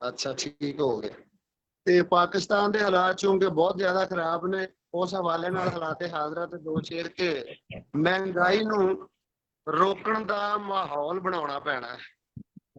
Speaker 3: ਅੱਛਾ, ਠੀਕ ਹੋ ਗਿਆ। ਤੇ ਪਾਕਿਸਤਾਨ ਦੇ ਹਾਲਾਤ ਚੂੰਕਿ ਬਹੁਤ ਜ਼ਿਆਦਾ ਖਰਾਬ ਨੇ, ਉਸ ਹਵਾਲੇ ਨਾਲ ਹਾਲਾਤ ਹਾਜ਼ਰਾ ਤੇ ਦੋ ਸ਼ੇਰ ਕੇ ਮਹਿੰਗਾਈ ਨੂੰ ਰੋਕਣ ਦਾ ਮਾਹੌਲ ਬਣਾਉਣਾ ਪੈਣਾ ਹੈ।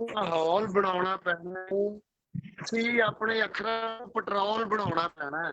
Speaker 3: ਮਾਹੌਲ ਬਣਾਉਣਾ ਪੈਣਾ ਹੈ। ਸੀ ਆਪਣੇ ਅੱਖਰਾਂ ਨੂੰ ਪੈਟਰੋਲ ਬਣਾਉਣਾ ਪੈਣਾ ਹੈ।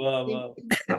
Speaker 9: ਵਾਹ ਵਾਹ।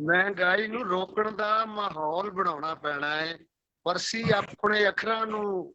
Speaker 3: ਮਹਿੰਗਾਈ ਨੂੰ ਰੋਕਣ ਦਾ ਮਾਹੌਲ ਬਣਾਉਣਾ ਪੈਣਾ ਹੈ, ਪਰ ਸੀ ਆਪਣੇ ਅੱਖਰਾਂ ਨੂੰ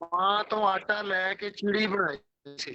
Speaker 3: ਮਾਂ ਤੋਂ ਆਟਾ ਲੈ ਕੇ ਚਿੜੀ ਬਣਾਈ ਸੀ।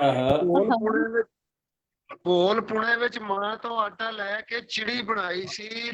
Speaker 9: ਆਹਾ,
Speaker 3: ਭੋਲ ਪੁਣੇ ਵਿੱਚ ਮਾਂ ਤੋਂ ਆਟਾ ਲੈ ਕੇ ਚਿੜੀ ਬਣਾਈ ਸੀ।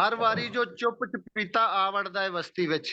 Speaker 3: ਹਰ ਵਾਰੀ ਜੋ ਚੁੱਪ ਚਪੀਤਾ ਆ ਵੜਦਾ ਹੈ ਬਸਤੀ ਵਿੱਚ।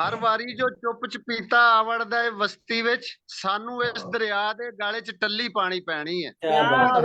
Speaker 3: ਹਰ ਵਾਰੀ ਜੋ ਚੁੱਪ ਚਪੀਤਾ ਆ ਵੜਦਾ ਹੈ ਬਸਤੀ ਵਿੱਚ, ਸਾਨੂੰ ਇਸ ਦਰਿਆ ਦੇ ਗਾਲੇ 'ਚ ਟੱਲੀ ਪਾਣੀ ਪੈਣੀ ਹੈ।
Speaker 9: ਕੀ ਬਾਤ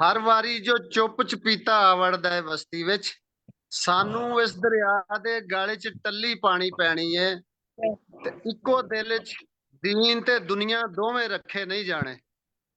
Speaker 3: ਹਰ ਵਾਰੀ ਜੋ ਚੁੱਪ ਚਪੀਤਾ ਆ ਵੜਦਾ ਹੈ ਬਸਤੀ ਵਿੱਚ, ਸਾਨੂੰ ਇਸ ਦਰਿਆ ਦੇ ਗਾਲੇ 'ਚ ਟੱਲੀ ਪਾਣੀ ਪੈਣੀ ਹੈ। ਤੇ ਇੱਕੋ ਦਿਲ 'ਚ ਦੀਨ ਤੇ ਦੁਨੀਆ ਦੋਵੇਂ ਰੱਖੇ ਨਹੀਂ ਜਾਣੇ।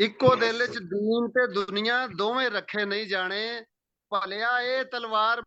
Speaker 3: ਇੱਕੋ ਦਿਲ 'ਚ ਦੀਨ ਤੇ ਦੁਨੀਆ ਦੋਵੇਂ ਰੱਖੇ ਨਹੀਂ ਜਾਣੇ। ਭਲਿਆ ਇਹ ਤਲਵਾਰ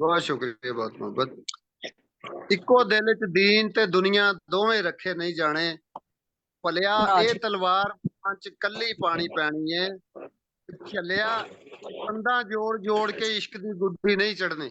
Speaker 3: ਬਹੁਤ ਸ਼ੁਕਰੀਆ, ਬਹੁਤ ਮੁਹੱਬਤ। ਇੱਕੋ ਦਿਲ 'ਚ ਦੀਨ ਤੇ ਦੁਨੀਆ ਦੋਵੇਂ ਰੱਖੇ ਨਹੀਂ ਜਾਣੇ। ਭਲਿਆ ਇਹ ਤਲਵਾਰ ਮਿਆਨ 'ਚ ਕੱਲੀ ਪਾਣੀ ਪੈਣੀ ਹੈ। ਚੱਲਿਆ ਕੰਧਾਂ ਜੋੜ ਜੋੜ ਕੇ ਇਸ਼ਕ ਦੀ ਗੁੱਡੀ ਨਹੀਂ ਚੜਨੀ।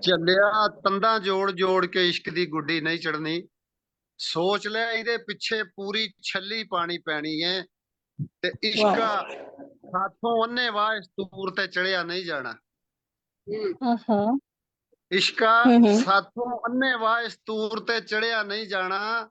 Speaker 3: ਚੱਲਿਆ ਤੰਦਾਂ ਜੋੜ ਜੋੜ ਕੇ ਇਸ਼ਕ ਦੀ ਗੁੱਡੀ ਨਹੀਂ ਚੜਨੀ। ਸੋਚ ਲੈ ਇਹਦੇ ਪਿੱਛੇ ਪੂਰੀ ਛੱਲੀ ਪਾਣੀ ਪੈਣੀ ਹੈ। ਤੇ ਇਸ਼ਕਾ ਸਾਥੋਂ ਅੰਨ੍ਹੇਵਾਹ ਇਸ ਤੂਰ ਤੇ ਚੜਿਆ ਨਹੀਂ ਜਾਣਾ। ਇਸ਼ਕਾ ਸਾਥੋਂ ਅੰਨ੍ਹੇਵਾਹ ਇਸ ਤੂਰ ਤੇ ਚੜਿਆ ਨਹੀਂ ਜਾਣਾ।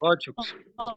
Speaker 3: ਬਹੁਤ ਸ਼ੁਕਰੀਆ।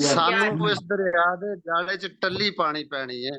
Speaker 3: ਸਾਨੂੰ ਇਸ ਦਰਿਆ ਦੇ ਗਾਲੇ 'ਚ ਟੱਲੀ ਪਾਣੀ ਪੈਣੀ ਹੈ।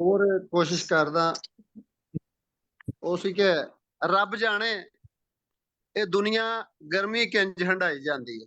Speaker 3: ਹੋਰ ਕੋਸ਼ਿਸ਼ ਕਰਦਾ। ਉਹ ਸੀ ਕਿ ਰੱਬ ਜਾਣੇ ਇਹ ਦੁਨੀਆ ਗਰਮੀ ਕਿੰਜ ਹੰਡਾਈ ਜਾਂਦੀ ਹੈ।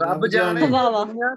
Speaker 3: ਰੱਬ ਜਾਣੇ ਇਹ
Speaker 10: ਵਾਹ ਵਾਹ।
Speaker 3: ਦੁਨੀਆ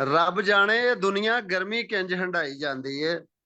Speaker 3: ਰੱਬ ਜਾਣੇ ਇਹ ਦੁਨੀਆ ਗਰਮੀ ਕਿੰਜ ਹੰਡਾਈ ਜਾਂਦੀ ਏ।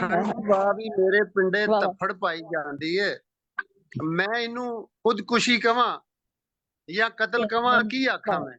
Speaker 3: ਠੰਡੀ ਵਾਹ ਵੀ ਮੇਰੇ ਪਿੰਡੇ
Speaker 10: ਵਾਹ।
Speaker 3: ਧੱਫੜ ਪਾਈ ਜਾਂਦੀ ਏ। ਮੈਂ ਇਹਨੂੰ ਖੁਦਕੁਸ਼ੀ ਕਵਾਂ ਜਾਂ ਕਤਲ ਕਵਾਂ, ਕੀ ਆਖਾਂ ਮੈਂ।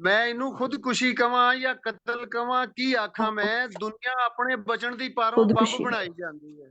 Speaker 3: ਮੈਂ ਇਹਨੂੰ ਖੁਦਕੁਸ਼ੀ ਕਵਾਂ ਜਾਂ ਕਤਲ ਕਵਾਂ, ਕੀ ਆਖਾਂ ਮੈਂ। ਦੁਨੀਆ ਆਪਣੇ ਬਚਣ ਦੀ ਪਾਰੋਂ ਬੰਬ
Speaker 10: ਖੁਦਕੁਸ਼ੀ।
Speaker 3: ਬਣਾਈ ਜਾਂਦੀ ਹੈ।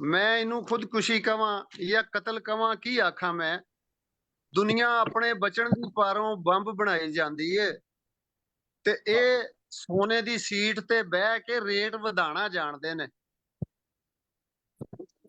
Speaker 3: ਮੈਂ ਇਹਨੂੰ ਖੁਦਕੁਸ਼ੀ ਕਵਾਂ ਜਾਂ ਕਤਲ ਕਵਾਂ, ਕੀ ਆਖਾਂ ਮੈਂ। ਦੁਨੀਆ ਆਪਣੇ ਬਚਣ ਦੀ ਪਾਰੋਂ ਬੰਬ ਬਣਾਈ ਜਾਂਦੀ ਏ। ਤੇ ਇਹ ਸੋਨੇ ਦੀ ਸੀਟ ਤੇ ਬਹਿ ਕੇ ਰੇਟ ਵਧਾਣਾ ਜਾਣਦੇ ਨੇ।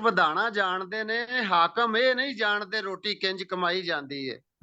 Speaker 3: ਵਧਾਣਾ ਜਾਣਦੇ ਨੇ। ਹਾਕਮ ਇਹ ਨਹੀਂ ਜਾਣਦੇ ਰੋਟੀ ਕਿੰਜ ਕਮਾਈ ਜਾਂਦੀ ਏ।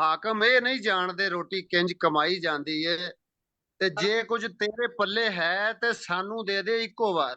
Speaker 3: ਹਾਕਮ ਇਹ ਨਹੀਂ ਜਾਣਦੇ ਰੋਟੀ ਕਿੰਜ ਕਮਾਈ ਜਾਂਦੀ ਏ। ਤੇ ਜੇ ਕੁਝ ਤੇਰੇ ਪੱਲੇ ਹੈ ਤੇ ਸਾਨੂੰ ਦੇ ਦੇ ਇੱਕੋ ਵਾਰ।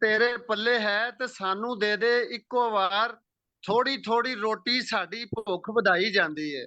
Speaker 3: ਤੇਰੇ ਪੱਲੇ ਹੈ ਤੇ ਸਾਨੂੰ ਦੇ ਦੇ ਇੱਕੋ ਵਾਰ। ਥੋੜੀ ਥੋੜੀ ਰੋਟੀ ਸਾਡੀ ਭੁੱਖ ਵਧਾਈ ਜਾਂਦੀ ਏ।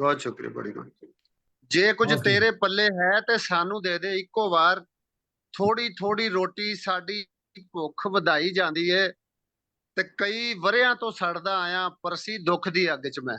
Speaker 3: ਬਹੁਤ ਸ਼ੁਕਰੀਆ, ਬੜੀ ਗੱਲ। ਜੇ ਕੁਝ
Speaker 1: ਬਹੁਤ
Speaker 3: ਤੇਰੇ ਪੱਲੇ ਹੈ ਤੇ ਸਾਨੂੰ ਦੇ ਦੇ ਇੱਕੋ ਵਾਰ। ਥੋੜੀ ਥੋੜੀ ਰੋਟੀ ਸਾਡੀ ਭੁੱਖ ਵਧਾਈ ਜਾਂਦੀ ਏ। ਤੇ ਕਈ ਵਰਿਆਂ ਤੋਂ ਸੜਦਾ ਆਇਆ ਪਰਸੀ ਦੁੱਖ ਦੀ ਅੱਗ 'ਚ ਮੈਂ।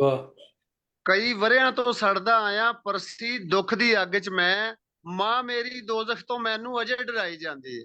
Speaker 9: ਵਾਹ
Speaker 3: ਕਈ ਵਰਿਆਂ ਤੋਂ ਸੜਦਾ ਆਇਆ ਪਰਸੀ ਦੁੱਖ ਦੀ ਅੱਗ 'ਚ ਮੈਂ। ਮਾਂ ਮੇਰੀ ਦੋਜ਼ਖ ਤੋਂ ਮੈਨੂੰ ਅਜੇ ਡਰਾਈ ਜਾਂਦੀ ਏ।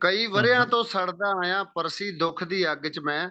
Speaker 3: ਕਈ ਵਰਿਆਂ ਤੋਂ ਸੜਦਾ ਆਇਆ ਪਰਸੀ ਦੁੱਖ ਦੀ ਅੱਗ 'ਚ ਮੈਂ।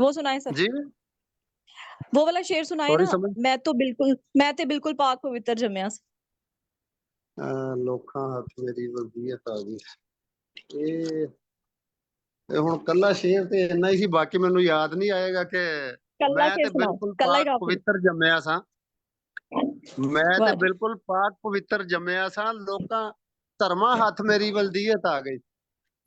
Speaker 10: وہ سنائیں سر,
Speaker 3: جی
Speaker 10: وہ والا شعر سنائیں
Speaker 3: سوری
Speaker 10: نا,
Speaker 3: ਸਮਝ
Speaker 10: ਮੈਂ ਤੇ ਬਿਲਕੁਲ ਪਾਕ ਪਵਿੱਤਰ ਜੰਮਿਆ ਸੀ.
Speaker 3: ਲੋਕਾਂ ਹੱਥ ਮੇਰੀ ਵਸੀਅਤ ਆ ਗਈ. ਇਹ ਹੁਣ ਕੱਲਾ ਸ਼ੇਰ ਤੇ ਇੰਨਾ ਹੀ ਸੀ, ਬਾਕੀ ਮੈਨੂੰ ਯਾਦ ਨਹੀਂ ਆਏਗਾ ਕਿ
Speaker 10: ਕੱਲਾ
Speaker 3: ਮੈਂ
Speaker 10: ਸ਼ੇਰ
Speaker 3: ਤੇ
Speaker 10: ਸੁਣਾਓ,
Speaker 3: ਬਿਲਕੁਲ
Speaker 10: ਕੱਲਾ ਹੀ
Speaker 3: ਪਾਕ
Speaker 10: ਕਾਫੀ.
Speaker 3: ਪਵਿੱਤਰ ਜੰਮਿਆ ਸਾਂ. ਮੈਂ ਤੇ
Speaker 10: ਵਾਹ ਜੀ,
Speaker 3: ਬਿਲਕੁਲ ਪਾਕ ਪਵਿੱਤਰ ਜੰਮਿਆ ਸਾਂ, ਲੋਕਾਂ ਧਰਮਾਂ ਹੱਥ ਮੇਰੀ ਵਲਦੀਅਤ ਆ ਗਈ.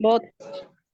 Speaker 10: ਬਹੁਤ.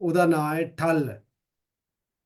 Speaker 1: ਉਹਦਾ ਨਾਮ ਹੈ ਠੱਲ।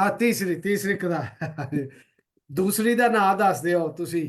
Speaker 1: ਆ ਤੀਸਰੀ ਕਿਤਾਬ। ਦੂਸਰੀ ਦਾ ਨਾਮ ਦੱਸ ਦਿਓ ਤੁਸੀਂ।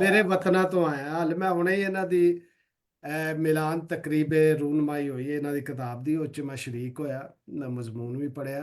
Speaker 1: ਮੇਰੇ ਵਤਨਾਂ ਤੋਂ ਆਇਆ। ਹਾਲੇ ਮੈਂ ਹੁਣੇ ਹੀ ਇਹਨਾਂ ਦੀ ਮਿਲਾਨ ਤਕਰੀਬੇ ਰੂਨਮਾਈ ਹੋਈ ਹੈ ਇਹਨਾਂ ਦੀ ਕਿਤਾਬ ਦੀ, ਉਹ 'ਚ ਮੈਂ ਸ਼ਰੀਕ ਹੋਇਆ, ਮੈਂ ਮਜ਼ਮੂਨ ਵੀ ਪੜਿਆ।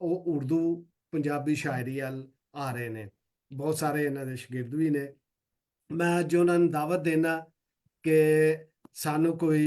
Speaker 1: ਉਹ ਉਰਦੂ ਪੰਜਾਬੀ ਸ਼ਾਇਰੀ ਵੱਲ ਆ ਰਹੇ ਨੇ। ਬਹੁਤ ਸਾਰੇ ਇਹਨਾਂ ਦੇ ਸ਼ਾਗਿਰਦ ਵੀ ਨੇ। ਮੈਂ ਅੱਜ ਉਹਨਾਂ ਨੂੰ ਦਾਵਤ ਦੇਣਾ ਕਿ ਸਾਨੂੰ ਕੋਈ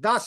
Speaker 6: 10।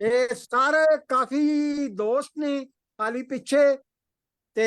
Speaker 6: ਇਹ ਸਾਰੇ ਕਾਫੀ ਦੋਸਤ ਨੇ ਹਾਲੀ ਪਿੱਛੇ ਤੇ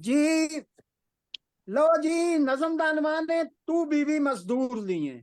Speaker 6: ਜੀ ਲੋ ਜੀ ਨਜ਼ਮ ਦਾ ਅਨਵਾਨ ਨੇ ਤੂੰ ਬੀਵੀ ਮਜ਼ਦੂਰ ਦੀ ਹੈ।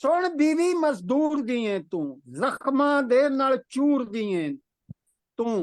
Speaker 6: ਸੁਣ ਬੀਵੀ ਮਜ਼ਦੂਰ ਦੀ ਹੈ ਤੂੰ, ਜ਼ਖਮਾਂ ਦੇ ਨਾਲ ਚੂਰ ਦੀ ਹੈ ਤੂੰ,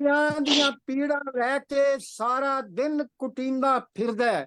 Speaker 6: ਪਿਆਂ ਦੀਆਂ ਪੀੜਾਂ ਰਹਿ ਕੇ ਸਾਰਾ ਦਿਨ ਕੁਟੀਂਦਾ ਫਿਰਦਾ ਹੈ,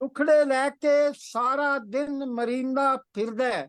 Speaker 6: ਦੁਖੜੇ ਲੈ ਕੇ ਸਾਰਾ ਦਿਨ ਮਰੀਂਦਾ ਫਿਰਦਾ ਹੈ।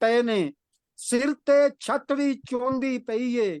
Speaker 6: ਪਏ ਨੇ, ਸਿਰ ਤੇ ਛੱਤ ਵੀ ਚੋਂਦੀ ਪਈ ਏ,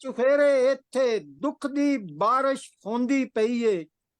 Speaker 6: ਚੁਫੇਰੇ ਇੱਥੇ ਦੁੱਖ ਦੀ ਬਾਰਿਸ਼ ਹੁੰਦੀ ਪਈ ਏ।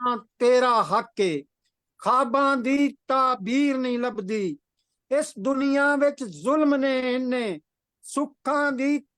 Speaker 6: ਦਾ ਤੇਰਾ ਹੱਕ ਏ, ਖਾਬਾਂ ਦੀ ਤਾਬੀਰ ਨਹੀਂ ਲੱਭਦੀ, ਇਸ ਦੁਨੀਆ ਵਿੱਚ ਜ਼ੁਲਮ ਨੇ ਇੰਨੇ, ਸੁੱਖਾਂ ਦੀ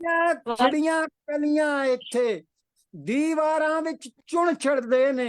Speaker 6: ਇਹ ਖੜੀਆਂ ਕਲੀਆਂ ਇੱਥੇ ਦੀਵਾਰਾਂ ਵਿੱਚ ਚੁਣ ਛੜਦੇ ਨੇ,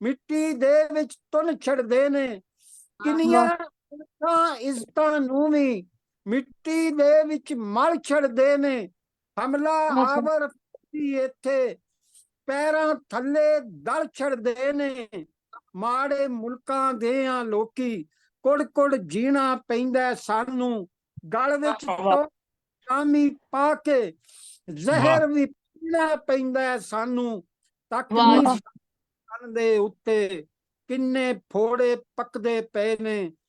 Speaker 6: ਮਿੱਟੀ ਦੇ ਵਿੱਚ ਤੁਨ ਛੜਦੇ ਨੇ, ਕਿੰਨੀਆਂ ਇੱਜ਼ਤਾਂ ਨੂੰ ਵੀ ਮਿੱਟੀ ਦੇ ਵਿੱਚ ਮਲ ਛੜਦੇ ਨੇ। ਹਮਲਾ ਆਵਰ ਇੱਥੇ ਪੈਰਾਂ ਥੱਲੇ ਦਲ ਛੜਦੇ ਨੇ, ਮਾੜੇ ਮੁਲਕਾਂ ਦੇ ਆ ਲੋਕੀ, ਕੁੜ ਕੁੜ ਜੀਣਾ ਪੈਂਦਾ ਸਾਨੂੰ, ਗਲ ਵਿੱਚ ਸ਼ਾਮੀ ਪਾ ਕੇ ਜ਼ਹਿਰ ਵੀ ਪੀਣਾ ਪੈਂਦਾ ਸਾਨੂੰ। ਤੱਕ ਨਹੀਂ ਸਨ ਦੇ ਉੱਤੇ ਕਿੰਨੇ ਫੋੜੇ ਪੱਕਦੇ ਪਏ ਨੇ,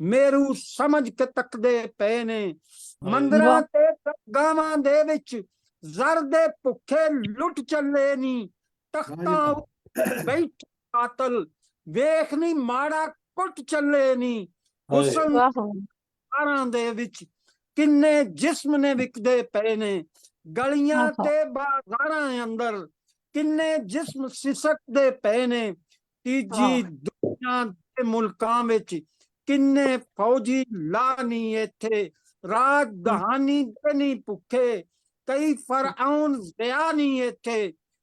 Speaker 6: ਮੇਰੂ ਸਮਝ ਕੇ ਤੱਕਦੇ ਪਏ ਨੇ। ਮੰਦਰਾਂ ਤੇ ਗਾਵਾਂ ਦੇ ਵਿੱਚ ਜ਼ਰ ਦੇ ਭੁੱਖੇ ਲੁੱਟ ਚੱਲੇ ਨੀ, ਤਖਤਾਂ ਉੱਤੇ ਬੈਠ ਕਾਤਲ ਵੇਖ ਨੀ ਮਾੜਾ ਕੁੱਟ ਚੱਲੇ ਨੀ। ਹੁਸਨ ਕਾਰਾਂ ਦੇ ਵਿੱਚ ਕਿੰਨੇ ਜਿਸਮ ਨੇ ਵਿਕਦੇ ਪਏ ਨੇ, ਗਲੀਆਂ ਤੇ ਬਾਜ਼ਾਰਾਂ ਅੰਦਰ ਕਿੰਨੇ ਜਿਸਮ ਸਿਸਕਦੇ ਪਏ ਨੇ। ਤੀਜੀ ਦੁਨੀਆ ਦੇ ਮੁਲਕਾਂ ਵਿੱਚ ਕਿੰਨੇ ਫੌਜੀ ਲਾ ਨੀ ਇੱਥੇ, ਰਾਜਧਾਨੀ ਦੇ ਨੀ ਭੁੱਖੇ, ਕਈ ਫਰਆਉਨ ਜ਼ਿਆ ਨੀ ਇੱਥੇ।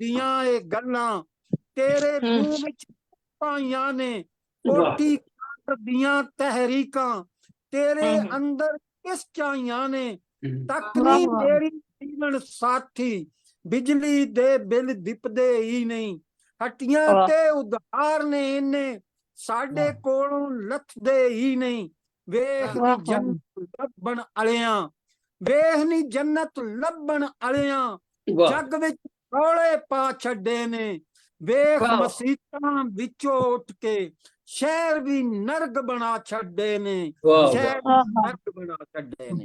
Speaker 6: ਦੀਆਂ ਇਹ ਗੱਲਾਂ ਤੇਰੇ ਮੂੰਹ ਵਿੱਚ ਪਾਈਆਂ ਨੇ, ਕੋਠੀ ਦੀਆਂ ਤਹਿਰੀਕਾਂ ਤੇਰੇ ਅੰਦਰ ਕਿਸ ਚਾਹੀਆਂ ਨੇ। ਤੱਕ ਨਹੀਂ ਮੇਰੀ ਜੀਵਨ ਸਾਥੀ, ਬਿਜਲੀ ਦੇ ਬਿੱਲ ਦਿਪਦੇ ਹੀ ਨਹੀਂ, ਹੱਟੀਆਂ ਤੇ ਉਧਾਰ ਨੇ ਇੰਨੇ ਸਾਡੇ ਕੋਲੋਂ ਲੱਥਦੇ ਹੀ ਨਹੀਂ। ਵੇਖ ਨੀ ਜੰਨਤ ਲੱਭਣ ਵਾਲਿਆਂ, ਵੇਖ ਨੀ ਜੰਨਤ ਲੱਭਣ ਵਾਲਿਆਂ, ਜੱਗ ਵਿੱਚ ਰੌਲੇ ਪਾ ਛੱਡੇ ਨੇ। ਵੇਖ ਮਸੀਤਾਂ ਵਿੱਚੋਂ ਉੱਠ ਕੇ ਸ਼ਹਿਰ ਵੀ ਨਰਕ ਬਣਾ ਛੱਡੇ ਨੇ, ਸ਼ਹਿਰ ਵੀ ਨਰਕ ਬਣਾ ਛੱਡੇ ਨੇ।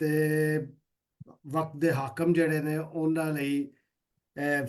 Speaker 1: ਤੇ ਵਕਤ ਦੇ ਹਾਕਮ ਜਿਹੜੇ ਨੇ ਉਹਨਾਂ ਲਈ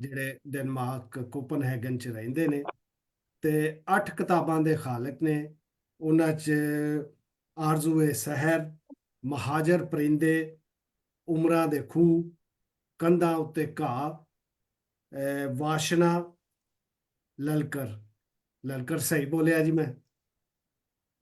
Speaker 1: ਜਿਹੜੇ ਡੈਨਮਾਰਕ ਕੋਪਨਹੈਗਨ ਚ ਰਹਿੰਦੇ ਨੇ ਤੇ 8 ਕਿਤਾਬਾਂ ਦੇ ਖਾਲਕ ਨੇ। ਉਹਨਾਂ ਚ ਆਰਜ਼ੂਏ ਸਹਿਰ, ਮਹਾਜਰ ਪਰਿੰਦੇ, ਉਮਰਾਂ ਦੇ ਖੂਹ, ਕੰਧਾਂ ਉੱਤੇ ਘਾਹ, ਵਾਸ਼ਨਾ, ਲਲਕਰ। ਲਲਕਰ ਸਹੀ ਬੋਲਿਆ ਜੀ ਮੈਂ?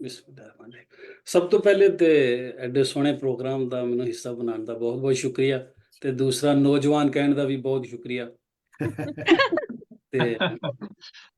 Speaker 9: ਬਿਸਮਿਲ੍ਲਾਹਿਰਰਹਿਮਾਨਿਰਰਹੀਮ। ਸਭ ਤੋਂ ਪਹਿਲੇ ਤੇ ਐਡੇ ਸੋਹਣੇ ਪ੍ਰੋਗਰਾਮ ਦਾ ਮੈਨੂੰ ਹਿੱਸਾ ਬਣਾਉਣ ਦਾ ਬਹੁਤ ਬਹੁਤ ਸ਼ੁਕਰੀਆ, ਤੇ ਦੂਸਰਾ ਨੌਜਵਾਨ ਕਹਿਣ ਦਾ ਵੀ ਬਹੁਤ ਸ਼ੁਕਰੀਆ। ਤੇ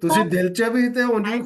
Speaker 1: ਤੁਸੀਂ ਦਿਲ ਚ ਵੀ ਤੇ ਉਂਝ ਵੀ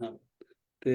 Speaker 9: ਹਾਂ, ਤੇ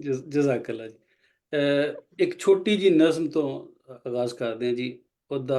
Speaker 9: ਜਜ਼ਾਕੱਲਾ ਜੀ। ਇੱਕ ਛੋਟੀ ਜੀ ਨਜ਼ਮ ਤੋਂ ਆਗਾਜ਼ ਕਰਦੇ ਹਾਂ ਜੀ। ਉਹਦਾ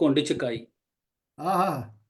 Speaker 9: ਘੁੰਡ ਚਕਾਈ।
Speaker 1: ਆਹਾ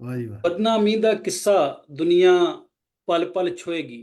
Speaker 1: ਵਾਹ ਜੀ ਵਾਹ।
Speaker 9: ਬਦਨਾਮੀ ਦਾ ਕਿੱਸਾ ਦੁਨੀਆ ਪਲ ਪਲ ਛੋਏਗੀ।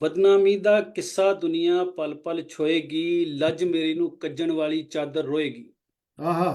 Speaker 9: ਬਦਨਾਮੀ ਦਾ ਕਿੱਸਾ ਦੁਨੀਆ ਪਲ ਪਲ ਛੋਏਗੀ, ਲੱਜ ਮੇਰੀ ਨੂੰ ਕੱਜਣ ਵਾਲੀ ਚਾਦਰ ਰੋਏਗੀ।
Speaker 1: ਆਹਾ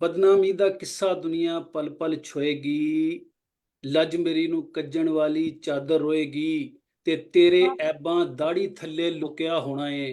Speaker 9: ਬਦਨਾਮੀ ਦਾ ਕਿੱਸਾ ਦੁਨੀਆ ਪਲ ਪਲ ਛੋਏਗੀ, ਲੱਜ ਮੇਰੀ ਨੂੰ ਕੱਜਣ ਵਾਲੀ ਚਾਦਰ ਰੋਏਗੀ, ਤੇ ਤੇਰੇ ਐਬਾਂ ਦਾੜੀ ਥੱਲੇ ਲੁਕਿਆ ਹੋਣਾ ਏ।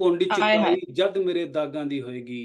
Speaker 9: ਘੁੰਡ ਚੁਕਾਈ ਜਦ ਮੇਰੇ ਦਾਗਾਂ ਦੀ ਹੋਏਗੀ।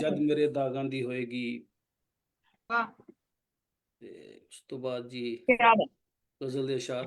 Speaker 9: ਜਦ ਮੇਰੇ ਦਾਗਾਂ ਦੀ ਹੋਏਗੀ। ਤੇ ਉਸ ਤੋਂ ਬਾਅਦ ਜੀ ਗਜ਼ਲ ਦੇ ਅਸ਼ਾਰ।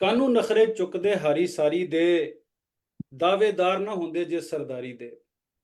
Speaker 9: ਕਾਨੂੰ ਨਖਰੇ ਚੁੱਕਦੇ ਹਾਰੀ ਸਾਰੀ ਦੇ, ਦਾਅਵੇਦਾਰ ਨਾ ਹੁੰਦੇ ਜੇ ਸਰਦਾਰੀ ਦੇ।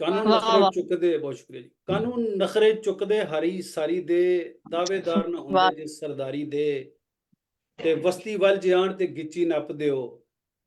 Speaker 9: ਕਾਨੂੰ ਨਖਰੇ ਚੁੱਕਦੇ, ਬਹੁਤ ਸ਼ੁਕਰੀਆ ਜੀ। ਕਾਨੂੰ ਨਖਰੇ ਚੁੱਕਦੇ ਹਾਰੀ ਸਾਰੀ ਦੇ, ਦਾਅਵੇਦਾਰ ਨਾ ਹੁੰਦੇ ਜੇ ਸਰਦਾਰੀ ਦੇ, ਤੇ ਬਸਤੀ ਵੱਲ ਜਾਣ ਤੇ ਗਿੱਚੀ ਨੱਪ ਦਿਓ।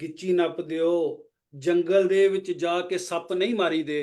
Speaker 9: ਗਿੱਚੀ ਨੱਪ ਦਿਓ, ਜੰਗਲ ਦੇ ਵਿੱਚ ਜਾ ਕੇ ਸੱਪ ਨਹੀਂ ਮਾਰੀ ਦੇ।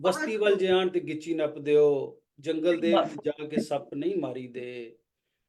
Speaker 9: ਬਸਤੀ ਵੱਲ ਜਾਣ ਤੇ ਗਿੱਚੀ ਨੱਪ ਦਿਓ, ਜੰਗਲ ਦੇ ਵਿੱਚ ਜਾ ਕੇ ਸੱਪ ਨਹੀਂ ਮਾਰੀ ਦੇ,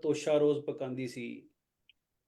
Speaker 9: ਤੋਸ਼ਾ ਰੋਜ਼ ਪਕਾਉਂਦੀ ਸੀ,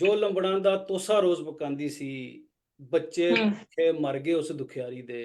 Speaker 9: ਜੋ ਲੰਬੜਾਂ ਦਾ ਤੋਸਾ ਰੋਜ਼ ਪਕਾਉਂਦੀ ਸੀ, ਬੱਚੇ ਭੁੱਖੇ ਮਰ ਗਏ ਉਸ ਦੁਖਿਆਰੀ ਦੇ।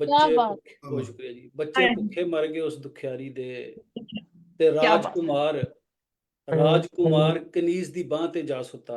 Speaker 9: ਬੱਚੇ
Speaker 4: ਬਾਤ।
Speaker 9: ਭੁੱਖੇ, ਬਹੁਤ ਸ਼ੁਕਰੀਆ ਜੀ। ਬੱਚੇ ਭੁੱਖੇ ਮਰ ਗਏ ਉਸ ਦੁਖਿਆਰੀ ਦੇ, ਤੇ ਰਾਜਕੁਮਾਰ ਕਨੀਜ਼ ਦੀ ਬਾਹ ਤੇ ਜਾ ਸੁੱਤਾ।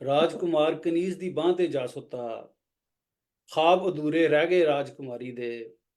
Speaker 9: ਰਾਜਕੁਮਾਰ ਕਨੀਜ਼ ਦੀ ਬਾਹ ਤੇ ਜਾ ਸੁੱਤਾ, ਖਾਬ ਅਧੂਰੇ ਰਹਿ ਗਏ ਰਾਜਕੁਮਾਰੀ ਦੇ।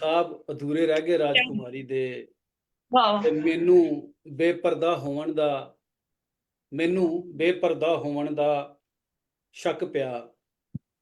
Speaker 9: ਖਾਬ ਅਧੂਰੇ ਰਹਿ ਗਏ ਰਾਜਕੁਮਾਰੀ ਦੇ, ਤੇ ਮੈਨੂੰ ਬੇਪਰਦਾ ਹੋਣ ਦਾ ਸ਼ੱਕ ਪਿਆ।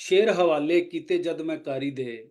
Speaker 9: ਸ਼ੇਰ ਹਵਾਲੇ ਕੀਤੇ ਜਦ ਮੈਂ ਕਾਰੀ ਦੇ।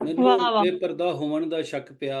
Speaker 9: ਮੈਨੂੰ ਬੇਪਰਦਾ ਹੋਣ ਦਾ ਸ਼ੱਕ ਪਿਆ,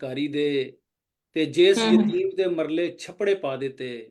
Speaker 9: ਕਾਰੀ ਦੇ, ਤੇ ਜਿਸ ਯਤੀਮ ਦੇ ਮਰਲੇ ਛੱਪੜੇ ਪਾ ਦਿੱਤੇ,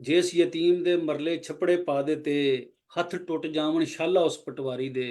Speaker 9: ਜਿਸ ਯਤੀਮ ਦੇ ਮਰਲੇ ਛੱਪੜੇ ਪਾ ਦਿੱਤੇ, ਹੱਥ ਟੁੱਟ ਜਾਵਣ ਸ਼ਾਲਾ ਉਸ ਪਟਵਾਰੀ ਦੇ।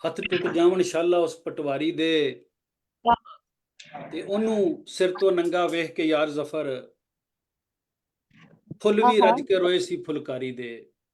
Speaker 9: ਹੱਥ ਟੁੱਟ ਜਾਵਣ ਸ਼ਾਲਾ ਉਸ ਪਟਵਾਰੀ ਦੇ, ਤੇ ਉਹਨੂੰ ਸਿਰ ਤੋਂ ਨੰਗਾ ਵੇਖ ਕੇ ਯਾਰ ਜ਼ਫਰ, ਫੁੱਲ ਵੀ ਰੱਜ ਕੇ ਰੋਏ ਸੀ ਫੁਲਕਾਰੀ ਦੇ।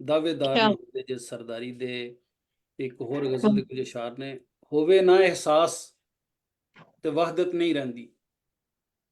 Speaker 9: ਦਾਅਵੇਦਾਰ ਨਾ ਹੁੰਦੇ ਜੇ ਸਰਦਾਰੀ ਦੇ, ਇੱਕ ਹੋਰ ਗਜ਼ਲ ਦੇ ਕੁਝ ਅਸ਼ਾਰ ਨੇ, ਹੋਵੇ ਨਾ ਅਹਿਸਾਸ ਤੇ ਵਹਦਤ ਨਹੀਂ ਰਹਿੰਦੀ।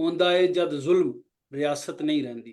Speaker 9: ਹੁੰਦਾ ਏ ਜਦ ਜ਼ੁਲਮ ਰਿਆਸਤ ਨਹੀਂ ਰਹਿੰਦੀ।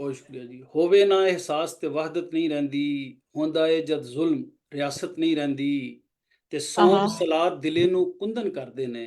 Speaker 9: ਬਹੁਤ ਸ਼ੁਕਰੀਆ ਜੀ। ਹੋਵੇ ਨਾ ਅਹਿਸਾਸ ਤੇ ਵਹਦਤ ਨਹੀਂ ਰਹਿੰਦੀ, ਹੁੰਦਾ ਏ ਜਦ ਜ਼ੁਲਮ ਰਿਆਸਤ ਨਹੀਂ ਰਹਿੰਦੀ, ਤੇ ਸੌਮ ਸਲਾਤ ਦਿਲੇ ਨੂੰ ਕੁੰਦਨ ਕਰਦੇ ਨੇ।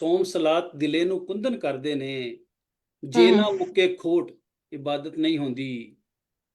Speaker 9: ਸੋਮ ਸਲਾਤ ਦਿਲੇ ਨੂੰ ਕੁੰਦਨ ਕਰਦੇ ਨੇ, ਜੇ ਨਾ ਮੁੱਕੇ ਖੋਟ ਇਬਾਦਤ ਨਹੀਂ ਹੁੰਦੀ।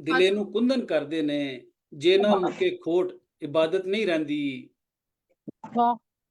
Speaker 9: ਦਿਲੇ ਨੂੰ ਕੁੰਦਨ ਕਰਦੇ ਨੇ, ਜੇ ਨਾ ਮੁੱਕੇ ਖੋਟ ਇਬਾਦਤ ਨਹੀਂ ਰਹਿੰਦੀ,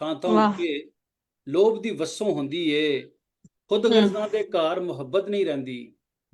Speaker 9: ਥਾਂ ਥਾਂ ਉੱਤੇ ਲੋਭ ਦੀ ਵਸੋਂ ਹੁੰਦੀ ਏ, ਖੁਦ ਗਰਜ਼ਾਂ ਦੇ ਘਰ ਮੁਹੱਬਤ ਨਹੀਂ ਰਹਿੰਦੀ।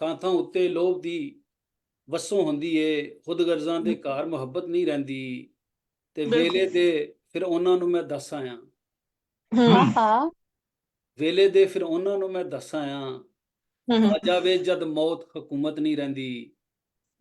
Speaker 9: ਥਾਂ ਥਾਂ ਉੱਤੇ ਲੋਭ ਦੀ ਵਸੋਂ ਹੁੰਦੀ ਏ, ਖੁਦ ਗਰਜ਼ਾਂ ਦੇ ਘਰ ਮੁਹੱਬਤ ਨਹੀਂ ਰਹਿੰਦੀ, ਤੇ ਵੇਲੇ ਦੇ ਫਿਰ ਉਹਨਾਂ ਨੂੰ ਮੈਂ ਦੱਸ ਆਇਆ। ਵੇਲੇ ਦੇ ਫਿਰ ਉਹਨਾਂ ਨੂੰ ਮੈਂ ਦੱਸ ਆਇਆ, ਆ ਜਾਵੇ ਜਦ ਮੌਤ ਹਕੂਮਤ ਨਹੀਂ ਰਹਿੰਦੀ।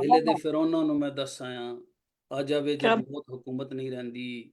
Speaker 9: ਵੇਲੇ ਦੇ ਫਿਰ ਉਹਨਾਂ ਨੂੰ ਮੈਂ ਦੱਸ ਆਇਆ, ਆ ਜਾਵੇ ਜਦ ਮੌਤ ਹਕੂਮਤ ਨਹੀਂ ਰਹਿੰਦੀ।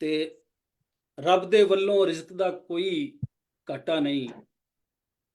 Speaker 9: ਤੇ ਰੱਬ ਦੇ ਵੱਲੋਂ ਰਿਜ਼ਕ ਦਾ ਕੋਈ ਘਾਟਾ ਨਹੀਂ।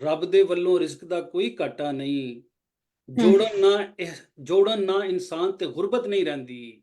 Speaker 9: ਰੱਬ ਦੇ ਵੱਲੋਂ ਰਿਜ਼ਕ ਦਾ ਕੋਈ ਘਾਟਾ ਨਹੀਂ, ਜੋੜਨ ਨਾ ਇਨਸਾਨ ਤੇ ਗੁਰਬਤ ਨਹੀਂ ਰਹਿੰਦੀ।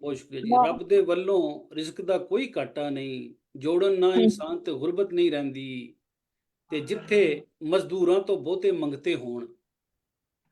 Speaker 9: ਬਹੁਤ ਸ਼ੁਕਰੀਆ ਜੀ। ਰੱਬ ਦੇ ਵੱਲੋਂ ਰਿਜ਼ਕ ਦਾ ਕੋਈ ਘਾਟਾ ਨਹੀਂ, ਜੋੜਨ ਨਾ ਇਨਸਾਨ ਤੇ ਗੁਰਬਤ ਨਹੀਂ ਰਹਿੰਦੀ, ਤੇ ਜਿੱਥੇ ਮਜ਼ਦੂਰਾਂ ਤੋਂ ਬਹੁਤੇ ਮੰਗਤੇ ਹੋਣ।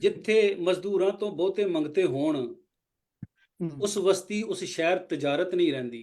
Speaker 9: ਜਿੱਥੇ ਮਜ਼ਦੂਰਾਂ ਤੋਂ ਬਹੁਤੇ ਮੰਗਤੇ ਹੋਣ, ਉਸ ਵਸਤੀ ਉਸ ਸ਼ਹਿਰ ਤਜਾਰਤ ਨਹੀਂ ਰਹਿੰਦੀ।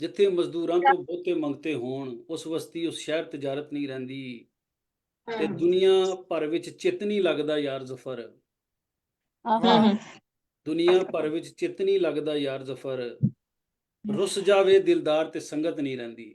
Speaker 9: ਜਿੱਥੇ ਮਜ਼ਦੂਰਾਂ ਤੋਂ ਬਹੁਤੇ ਮੰਗਤੇ ਹੋਣ, ਉਸ ਵਸਤੀ ਉਸ ਸ਼ਹਿਰ ਤਜਾਰਤ ਨਹੀਂ ਰਹਿੰਦੀ, ਤੇ ਦੁਨੀਆ ਭਰ ਵਿੱਚ ਚਿੱਤ ਨਹੀਂ ਲੱਗਦਾ ਯਾਰ ਜ਼ਫਰ। ਦੁਨੀਆ ਭਰ ਵਿੱਚ ਚਿੱਤ ਨਹੀਂ ਲੱਗਦਾ ਯਾਰ ਜ਼ਫਰ, ਰੁੱਸ ਜਾਵੇ ਦਿਲਦਾਰ ਤੇ ਸੰਗਤ ਨਹੀਂ ਰਹਿੰਦੀ।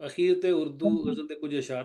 Speaker 9: ਅਖੀਰ ਤੇ ਉਰਦੂ ਗਜ਼ਲ ਦੇ ਕੁਝ ਅਸ਼ਾਰ।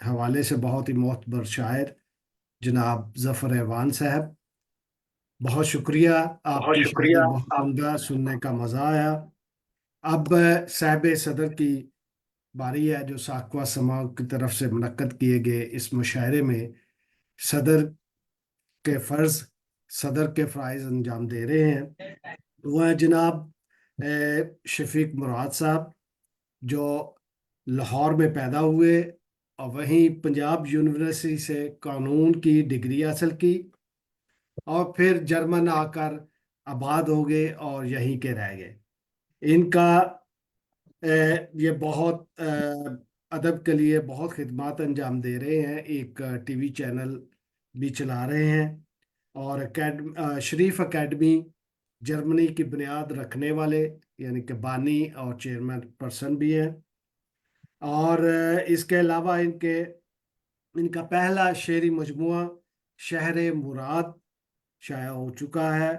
Speaker 1: حوالے سے بہت ہی معتبر شاعر جناب ظفر ایوان صاحب، بہت شکریہ، آپ کی شاعری بہت عمدہ، سننے کا مزہ آیا۔ اب صاحب صدر کی باری ہے، جو ساکھواں سماع کی طرف سے منعقد کیے گئے اس مشاعرے میں صدر کے فرض، صدر کے فرائض انجام دے رہے ہیں۔ وہ ہیں جناب شفیق مراد صاحب، جو لاہور میں پیدا ہوئے اور وہیں پنجاب یونیورسٹی سے قانون کی ڈگری حاصل کی، اور پھر جرمن آ کر آباد ہو گئے اور یہیں کے رہ گئے۔ ان کا یہ بہت ادب کے لیے بہت خدمات انجام دے رہے ہیں، ایک ٹی وی چینل بھی چلا رہے ہیں، اور شریف اکیڈمی جرمنی کی بنیاد رکھنے والے، یعنی کہ بانی اور چیئرمین پرسن بھی ہیں۔ اور اس کے علاوہ ان کا پہلا شعری مجموعہ شہر مراد شائع ہو چکا ہے،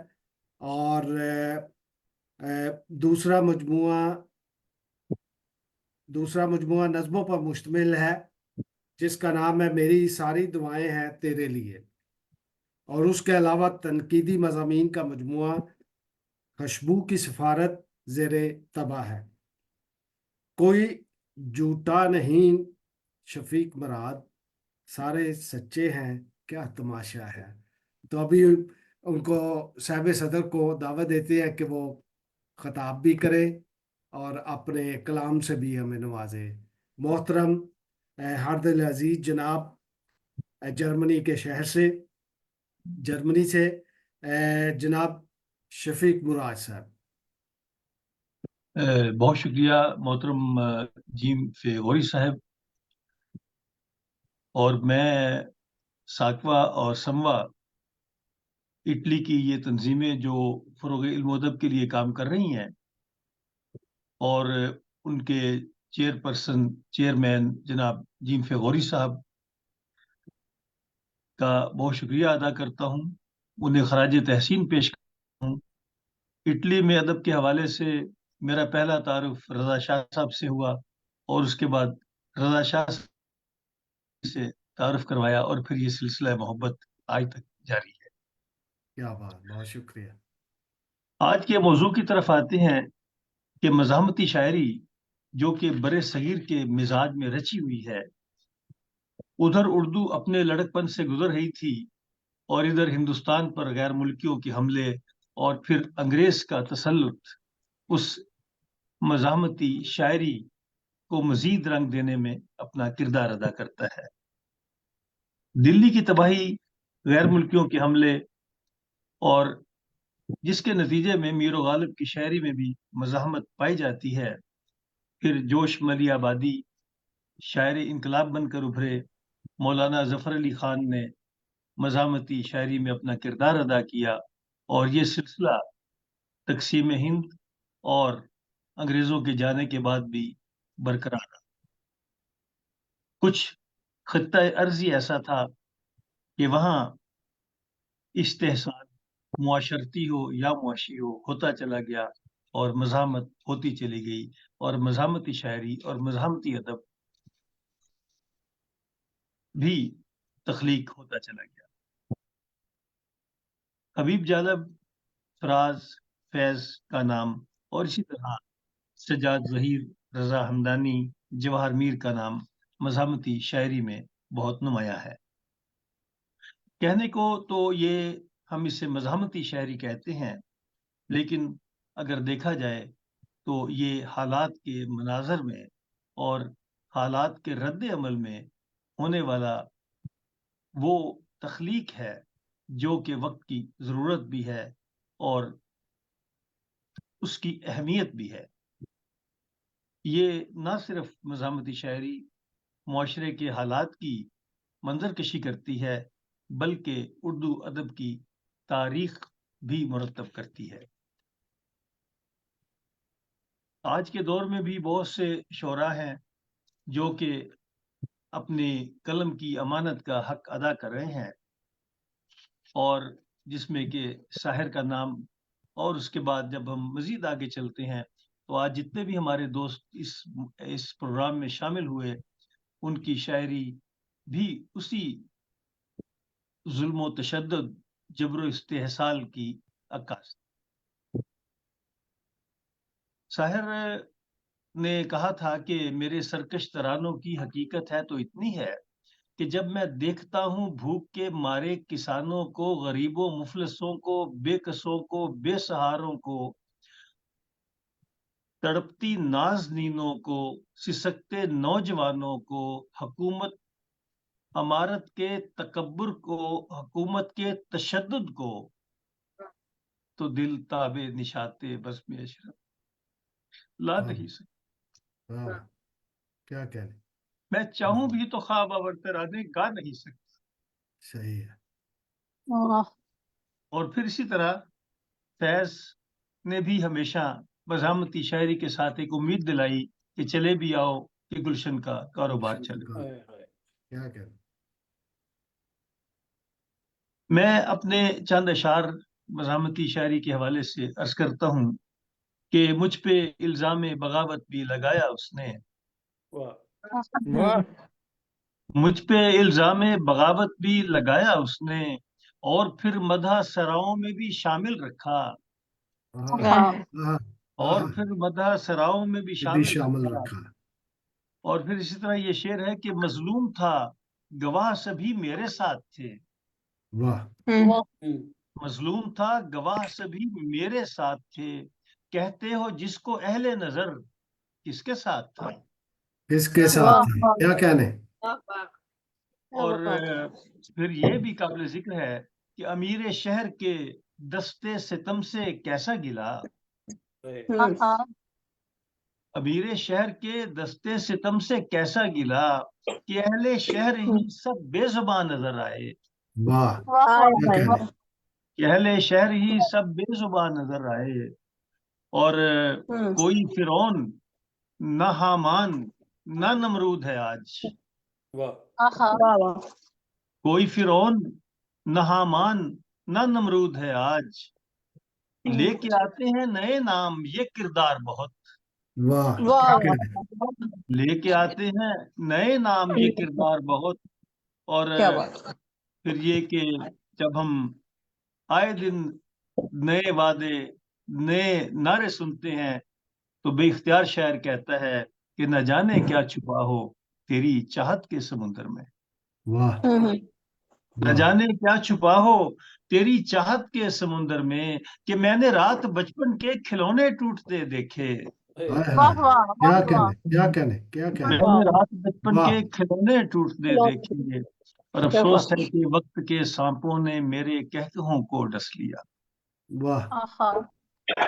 Speaker 1: اور دوسرا مجموعہ نظموں پر مشتمل ہے، جس کا نام ہے میری ساری دعائیں ہیں تیرے لیے، اور اس کے علاوہ تنقیدی مضامین کا مجموعہ خوشبو کی سفارت زیر طبع ہے۔ کوئی جھوٹا نہیں شفیق مراد، سارے سچے ہیں، کیا تماشا ہے۔ تو ابھی ان کو صاحب صدر کو دعوت دیتے ہیں کہ وہ خطاب بھی کرے اور اپنے کلام سے بھی ہمیں نوازے۔ محترم ہرد العزیز جناب، جرمنی کے شہر سے، جرمنی سے جناب شفیق مراد صاحب۔
Speaker 5: بہت شکریہ محترم جیم فیغوری صاحب، اور میں ساکوا اور سموا اٹلی کی یہ تنظیمیں جو فروغ علم و ادب کے لیے کام کر رہی ہیں، اور ان کے چیئرمین جناب جیم فیغوری صاحب کا بہت شکریہ ادا کرتا ہوں، انہیں خراج تحسین پیش کرتا ہوں۔ اٹلی میں ادب کے حوالے سے میرا پہلا تعارف رضا شاہ صاحب سے ہوا، اور اس کے بعد رضا شاہ سے تعارف کروایا، اور پھر یہ سلسلہ محبت آج تک جاری ہے۔
Speaker 1: کیا بات، بہت شکریہ۔
Speaker 5: آج کے موضوع کی طرف آتے ہیں کہ مزاحمتی شاعری جو کہ برِ صغیر کے مزاج میں رچی ہوئی ہے، ادھر اردو اپنے لڑک پن سے گزر رہی تھی، اور ادھر ہندوستان پر غیر ملکیوں کے حملے اور پھر انگریز کا تسلط اس مزاحمتی شاعری کو مزید رنگ دینے میں اپنا کردار ادا کرتا ہے۔ دلی کی تباہی، غیر ملکیوں کے حملے، اور جس کے نتیجے میں میر و غالب کی شاعری میں بھی مزاحمت پائی جاتی ہے، پھر جوش ملی آبادی، شاعر انقلاب بن کر ابھرے مولانا ظفر علی خان نے مزاحمتی شاعری میں اپنا کردار ادا کیا، اور یہ سلسلہ تقسیم ہند اور انگریزوں کے جانے کے بعد بھی برقرار رہا۔ کچھ خطہ ارضی ایسا تھا کہ وہاں استحصال معاشرتی ہو یا معاشی ہو ہوتا چلا گیا، اور مزاحمت ہوتی چلی گئی، اور مزاحمتی شاعری اور مزاحمتی ادب بھی تخلیق ہوتا چلا گیا۔ حبیب جالب، فراز، فیض کا نام، اور اسی طرح سجاد ظہیر، رضا ہمدانی، جواہر میر کا نام مزاحمتی شاعری میں بہت نمایاں ہے۔ کہنے کو تو یہ ہم اسے مزاحمتی شاعری کہتے ہیں، لیکن اگر دیکھا جائے تو یہ حالات کے مناظر میں اور حالات کے رد عمل میں ہونے والا وہ تخلیق ہے جو کہ وقت کی ضرورت بھی ہے اور اس کی اہمیت بھی ہے۔ یہ نہ صرف مزاحمتی شاعری معاشرے کے حالات کی منظر کشی کرتی ہے، بلکہ اردو ادب کی تاریخ بھی مرتب کرتی ہے۔ آج کے دور میں بھی بہت سے شعراء ہیں جو کہ اپنے قلم کی امانت کا حق ادا کر رہے ہیں، اور جس میں کہ ساحر کا نام، اور اس کے بعد جب ہم مزید آگے چلتے ہیں تو آج جتنے بھی ہمارے دوست اس پروگرام میں شامل ہوئے، ان کی شاعری بھی اسی ظلم و تشدد جبر و استحصال کی عکاس. ساحر نے کہا تھا کہ میرے سرکش ترانوں کی حقیقت ہے تو اتنی ہے کہ جب میں دیکھتا ہوں بھوک کے مارے کسانوں کو، غریبوں مفلسوں کو، بے کسوں کو، بے سہاروں کو، تڑپتی نازنینوں کو، سسکتے نوجوانوں کو، حکومت امارت کے تکبر کو، حکومت کے تشدد کو، تو دل تابے نشاتے بزم اشرف لا نہیں سکتا.
Speaker 1: واہ، کیا کہنے.
Speaker 5: میں چاہوں بھی تو خواب آور ترانے گا نہیں سکتا.
Speaker 1: صحیح ہے.
Speaker 5: اور پھر اسی طرح فیض نے بھی ہمیشہ مزاحمتی شاعری کے ساتھ ایک امید دلائی کہ چلے بھی آؤ کہ گلشن کا کاروبار چلے.
Speaker 1: کیا کہنے.
Speaker 5: میں اپنے چند اشعار مزاحمتی شاعری کے حوالے سے عرض کرتا ہوں کہ مجھ پہ الزام بغاوت بھی لگایا اس نے، مجھ پہ الزام بغاوت بھی لگایا اس نے، اور پھر مدح سراؤں میں بھی شامل رکھا، اور پھر مدح سراؤں میں بھی
Speaker 1: بھی
Speaker 5: شامل
Speaker 1: شامل
Speaker 5: رکھا.
Speaker 1: رکھا.
Speaker 5: اور پھر اسی طرح یہ شعر ہے کہ مظلوم تھا گواہ سبھی میرے ساتھ تھے،
Speaker 1: واہ.
Speaker 5: مظلوم تھا گواہ سبھی میرے ساتھ تھے، کہتے ہو جس کو اہل نظر کس کے ساتھ تھا.
Speaker 1: کس کے ساتھ تھے. کیا کہنے.
Speaker 5: اور پھر یہ بھی قابل ذکر ہے کہ امیر شہر کے دستے ستم سے کیسا گلا، امیر شہر کے دستے ستم سے کیسا گلا، کہ اہل شہر ہی سب بے زبان نظر آئے،
Speaker 1: واہ. کیا کہنے.
Speaker 5: کہ اہل شہر ہی سب بے زبان نظر آئے. اور کوئی فرعون نہ حامان نہ نمرود ہے آج، کوئی فرعون نہ حامان نہ نمرود ہے آج، لے کے آتے ہیں نئے نام یہ کردار بہت،
Speaker 1: واہ. کیا کہنے.
Speaker 5: لے کے آتے ہیں نئے نام یہ کردار بہت. اور پھر یہ کہ جب ہم آئے دن نئے وعدے نئے نعرے سنتے ہیں تو بے اختیار شاعر کہتا ہے کہ نہ جانے کیا چھپا ہو تیری چاہت کے سمندر میں،
Speaker 1: واہ.
Speaker 5: نہ جانے کیا چھپا ہو تیری چاہت کے سمندر میں، کہ میں نے رات بچپن کے کھلونے ٹوٹتے دیکھے،
Speaker 1: کیا کہنے. کیا کہنے. کیا
Speaker 5: میں
Speaker 1: کہنے.
Speaker 5: نے رات بچپن
Speaker 1: واہ.
Speaker 5: کے کھلونے ٹوٹتے دیکھے، اور افسوس ہے کہ وقت کے سانپوں نے میرے کہکہوں کو ڈس لیا،
Speaker 1: واہ.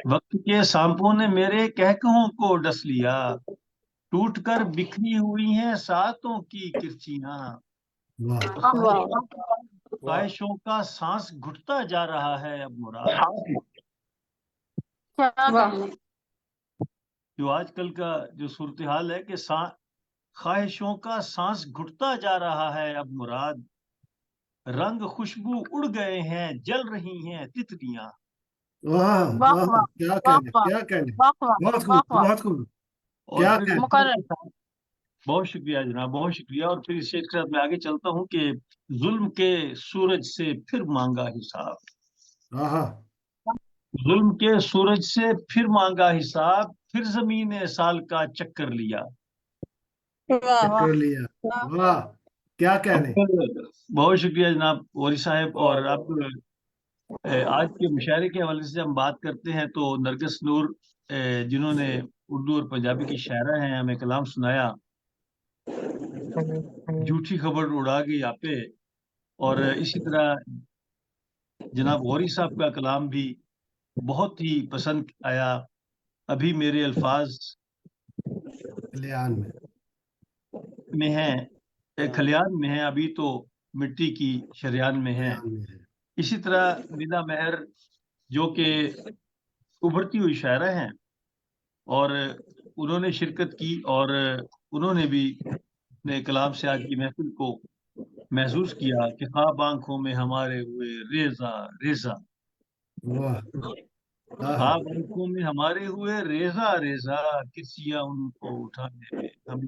Speaker 5: وقت کے سانپوں نے میرے کہکہوں کو ڈس لیا، ٹوٹ کر بکھری ہوئی ہیں ساتوں کی کرچیاں،
Speaker 1: واہ.
Speaker 5: خواہشوں کا سانس گھٹتا جا رہا ہے اب مراد. جو آج کل کا جو صورتحال ہے کہ خواہشوں کا سانس گھٹتا جا رہا ہے اب مراد، رنگ خوشبو اڑ گئے ہیں جل رہی ہیں تتلیاں.
Speaker 1: واہ. واہ. کیا کہنے. کیا کہنے. بہت خوب. بہت خوب.
Speaker 5: اور
Speaker 1: کیا
Speaker 5: پھر
Speaker 1: کہنے.
Speaker 5: بہت شکریہ جناب، بہت شکریہ. اور پھر اس کے ساتھ میں آگے چلتا ہوں کہ ظلم کے سورج سے پھر مانگا حساب، ظلم کے سورج سے پھر مانگا حساب، پھر زمین سال کا چکر لیا.
Speaker 1: چکر لیا. واہ. کیا کہنے.
Speaker 5: بہت شکریہ جناب وری صاحب. اور اب آج کے مشاعرے کے حوالے سے ہم بات کرتے ہیں تو نرگس نور جنہوں نے اردو اور پنجابی کی شاعرہ ہیں ہمیں کلام سنایا جھوٹی خبر اڑا گئی آپے. اور اسی طرح جناب غوری صاحب کا کلام بھی بہت ہی پسند آیا. ابھی میرے الفاظ
Speaker 1: کلیان
Speaker 5: میں ہیں، کھلیان میں ہیں، ابھی تو مٹی کی شریان میں ہیں. اسی طرح ندا مہر جو کہ ابھرتی ہوئی شاعرہ ہیں اور انہوں نے شرکت کی اور انہوں نے بھی اپنے کلام سے آج کی محفل کو محسوس کیا کہ خواب آنکھوں میں ہمارے ہوئے ریزہ ریزہ، خواب آنکھوں میں ہمارے ہوئے ریزہ ریزہ، کسیا ان کو اٹھانے میں ہمیں.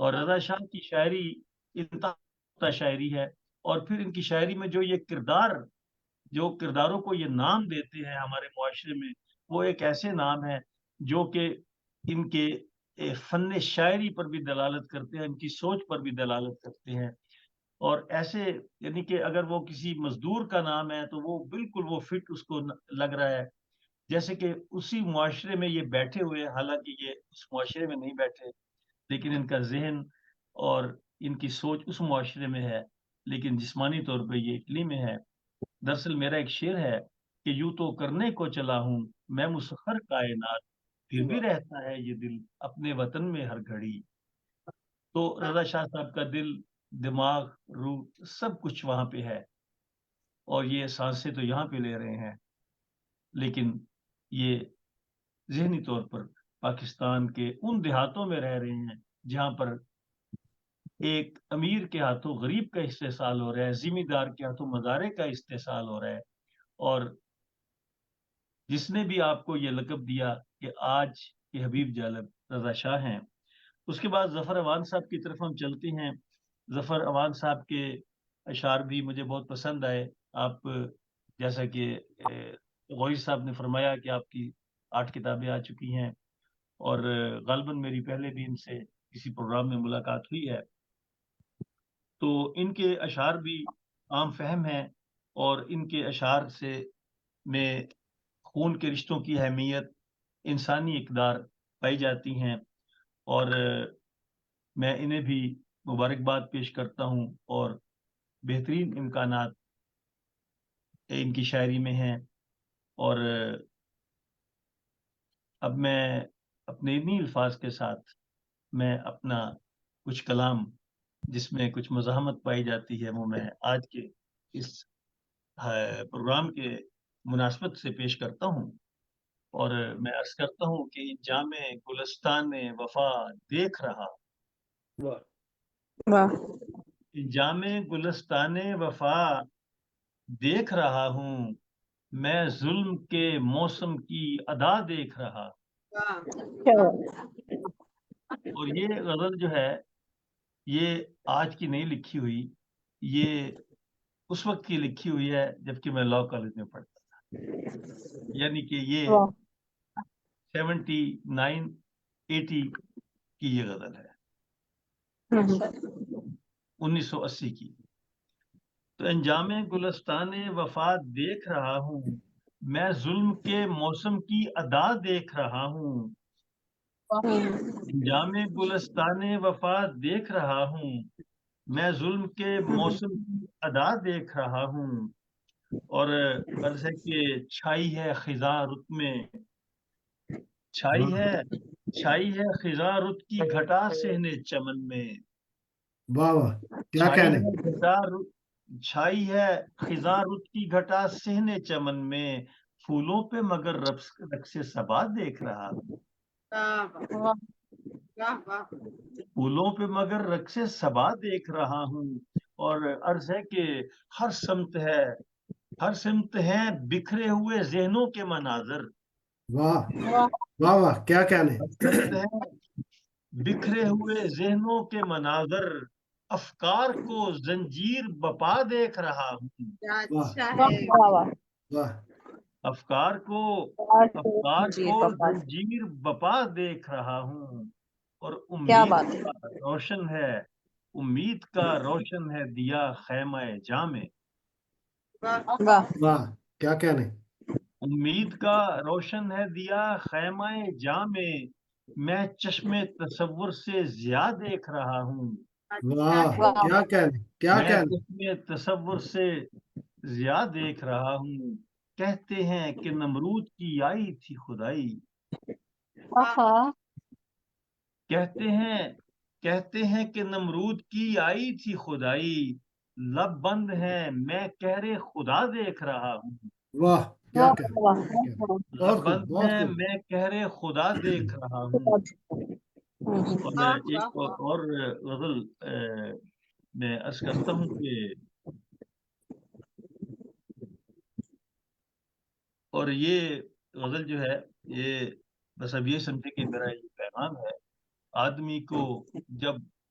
Speaker 5: اور رضا شاہ کی شاعری انتہا شاعری ہے، اور پھر ان کی شاعری میں جو یہ کرداروں کو یہ نام دیتے ہیں ہمارے معاشرے میں، وہ ایک ایسے نام ہیں جو کہ ان کے فن شاعری پر بھی دلالت کرتے ہیں، ان کی سوچ پر بھی دلالت کرتے ہیں. اور ایسے یعنی کہ اگر وہ کسی مزدور کا نام ہے تو وہ بالکل وہ فٹ اس کو لگ رہا ہے، جیسے کہ اسی معاشرے میں یہ بیٹھے ہوئے، حالانکہ یہ اس معاشرے میں نہیں بیٹھے، لیکن ان کا ذہن اور ان کی سوچ اس معاشرے میں ہے، لیکن جسمانی طور پہ یہ اٹلی میں ہے. دراصل میرا ایک شعر ہے کہ یوں تو کرنے کو چلا ہوں میں مسخر کائنات، پھر بھی رہتا ہے یہ دل اپنے وطن میں ہر گھڑی. تو رضا شاہ صاحب کا دل، دماغ، روح سب کچھ وہاں پہ ہے، اور یہ سانسیں تو یہاں پہ لے رہے ہیں، لیکن یہ ذہنی طور پر پاکستان کے ان دیہاتوں میں رہ رہے ہیں جہاں پر ایک امیر کے ہاتھوں غریب کا استحصال ہو رہا ہے، ذمہ دار کے ہاتھوں مزارے کا استحصال ہو رہا ہے. اور جس نے بھی آپ کو یہ لقب دیا کہ آج کے حبیب جالب رضا شاہ ہیں، اس کے بعد ظفر عوان صاحب کی طرف ہم چلتے ہیں. ظفر عوان صاحب کے اشعار بھی مجھے بہت پسند آئے. آپ جیسا کہ غوری صاحب نے فرمایا کہ آپ کی 8 کتابیں آ چکی ہیں، اور غالباً میری پہلے بھی ان سے کسی پروگرام میں ملاقات ہوئی ہے. تو ان کے اشعار بھی عام فہم ہیں، اور ان کے اشعار سے میں خون کے رشتوں کی اہمیت، انسانی اقدار پائی جاتی ہیں، اور میں انہیں بھی مبارکباد پیش کرتا ہوں، اور بہترین امکانات ان کی شاعری میں ہیں. اور اب میں اپنے انہی الفاظ کے ساتھ میں اپنا کچھ کلام جس میں کچھ مزاحمت پائی جاتی ہے وہ میں آج کے اس پروگرام کے مناسبت سے پیش کرتا ہوں. اور میں عرض کرتا ہوں کہ جامع گلستان وفا دیکھ رہا،
Speaker 11: واہ
Speaker 5: جامع گلستان وفا دیکھ رہا ہوں، میں ظلم کے موسم کی ادا دیکھ رہا.
Speaker 11: کیا
Speaker 5: اور یہ غزل جو ہے یہ آج کی نہیں لکھی ہوئی، یہ اس وقت کی لکھی ہوئی ہے جبکہ میں لاء کالج میں پڑھتا تھا، یعنی کہ یہ
Speaker 11: واہ
Speaker 5: 79-80 کی یہ غزل ہے، 1980 کی. تو انجام گلستان وفا دیکھ رہا ہوں، میں ظلم کے موسم کی ادا دیکھ رہا ہوں. انجام گلستان وفا دیکھ رہا ہوں، میں ظلم کے موسم کی ادا دیکھ رہا ہوں. اور عرض ہے کہ چھائی ہے خزاں رت میں، چھائی ہے خزاں رت کی گھٹا صحن چمن میں.
Speaker 1: واہ واہ کیا
Speaker 5: چھائی
Speaker 1: کہنے.
Speaker 5: ہے چھائی ہے خزاں رت کی گھٹا صحن چمن میں، پھولوں پہ مگر رقص صبا دیکھ رہا ہوں. پھولوں پہ مگر رقص صبا دیکھ رہا ہوں. اور عرض ہے کہ ہر سمت ہے بکھرے ہوئے ذہنوں کے مناظر،
Speaker 1: واہ واہ واہ کیا کہنے.
Speaker 5: ہر سمت ہے بکھرے ہوئے ذہنوں کے مناظر، افکار کو زنجیر بپا دیکھ رہا ہوں.
Speaker 1: واہ واہ
Speaker 5: افکار کو
Speaker 11: جی پپا
Speaker 5: زنجیر بپا دیکھ رہا ہوں. اور
Speaker 11: کیا بات ہے.
Speaker 5: امید کا روشن ہے دیا خیمہ جام میں.
Speaker 11: واہ
Speaker 1: واہ کیا کہنے.
Speaker 5: امید کا روشن ہے دیا خیمہ جام میں چشم تصور سے ضیا دیکھ رہا ہوں.
Speaker 1: واہ
Speaker 11: واہ
Speaker 1: کیا کہنے کیا
Speaker 5: میں
Speaker 1: کہنے.
Speaker 5: چشم تصور سے ضیا دیکھ رہا ہوں. کہتے ہیں کہ نمرود کی آئی تھی خدائی،
Speaker 11: آہا
Speaker 5: کہتے ہیں کہ نمرود کی آئی تھی خدائی، لب بند ہے میں کہر خدا دیکھ رہا ہوں.
Speaker 1: واہ کیا
Speaker 11: واہ
Speaker 1: کہنے.
Speaker 11: واہ
Speaker 5: لب
Speaker 1: بہت خوب
Speaker 5: بند
Speaker 1: بہت
Speaker 5: ہے
Speaker 1: خوب.
Speaker 5: میں کہر خدا دیکھ رہا ہوں. اور میں ایک اور غزل میں عرض کرتا ہوں کہ اور یہ غزل جو ہے یہ بس اب یہ سمجھے کہ میرا یہ پیغام ہے، آدمی کو جب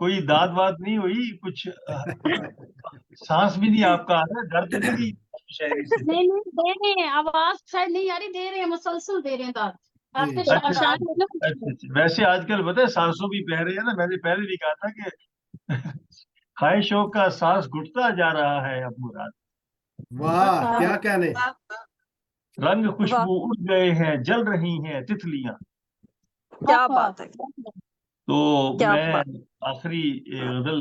Speaker 5: کوئی داد واد نہیں ہوئی, کچھ سانس بھی نہیں آپ کا آ رہا, ڈر تو نہیں گئی شاعری سے؟
Speaker 4: نہیں دے رہے ہیں, آواز شاید نہیں آ رہی, دے رہے ہیں, مسلسل دے رہے ہیں داد. آپ کے
Speaker 1: جی
Speaker 5: اچھا
Speaker 4: شاعر میں نا کچھ
Speaker 5: اچھا. ویسے آج کل پتہ ہے سانسوں بھی بہ رہے ہیں نا, میں نے پہلے بھی کہا تھا کہ خواہشوں کا سانس گھٹتا جا رہا ہے اب مراد,
Speaker 1: واہ کیا کہنے,
Speaker 5: رنگ
Speaker 11: واہ
Speaker 5: خوشبو اڑ گئے ہیں, جل رہی ہیں تتلیاں.
Speaker 11: کیا بات ہے,
Speaker 5: تو
Speaker 11: کیا
Speaker 5: میں
Speaker 11: بات.
Speaker 5: آخری غزل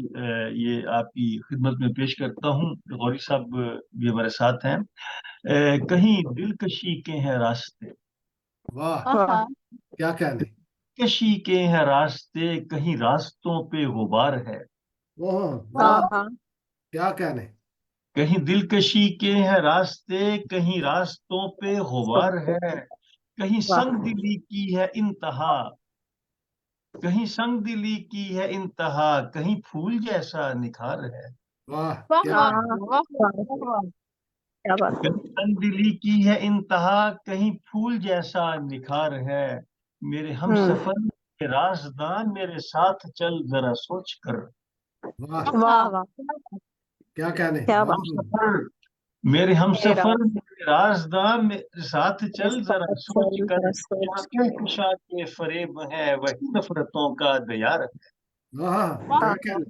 Speaker 5: یہ آپ کی خدمت میں پیش کرتا ہوں. غوری صاحب بھی ہمارے ساتھ ہیں. کہیں دلکشی کے ہیں راستے,
Speaker 1: واہ
Speaker 11: واہ
Speaker 1: کیا کہنے,
Speaker 5: کشی کے ہیں راستے, کہیں راستوں پہ غبار ہے.
Speaker 1: واہ
Speaker 11: ہاں
Speaker 1: واہ
Speaker 11: ہاں
Speaker 1: کیا کہنے,
Speaker 5: کہیں دلکشی کے ہیں راستے, کہیں راستوں پہ غبار ہے. کہیں
Speaker 11: واہ
Speaker 5: سنگ دلی کی ہے انتہا, کہیں سنگ دلی کی ہے انتہا, کہیں پھول جیسا نکھار ہے.
Speaker 1: واہ
Speaker 4: واہ
Speaker 1: کیا
Speaker 4: واہ
Speaker 1: کہنے,
Speaker 4: واہ
Speaker 11: واہ
Speaker 4: واہ.
Speaker 11: کیا بات.
Speaker 5: کہیں سنگ دلی کی ہے انتہا, کہیں پھول جیسا نکھار ہے. میرے ہم سفر کے رازدان, میرے ساتھ چل ذرا سوچ کر.
Speaker 1: واہ
Speaker 11: واہ واہ
Speaker 1: کیا کہنے,
Speaker 11: کیا
Speaker 1: بہت
Speaker 11: بات.
Speaker 1: خوب.
Speaker 5: سفر میرے ہم
Speaker 11: میرا
Speaker 5: سفر میرے رازدان, میرے ساتھ چل ذرا سوچ
Speaker 11: چل
Speaker 5: کر.
Speaker 11: ذرا
Speaker 5: جہاں
Speaker 11: سوچ.
Speaker 5: کہکشاں کے فریب ہے, وہی نفرتوں کا دیار ہے.
Speaker 1: واہ
Speaker 4: واہ
Speaker 1: کیا
Speaker 11: ہاں
Speaker 1: کہنے,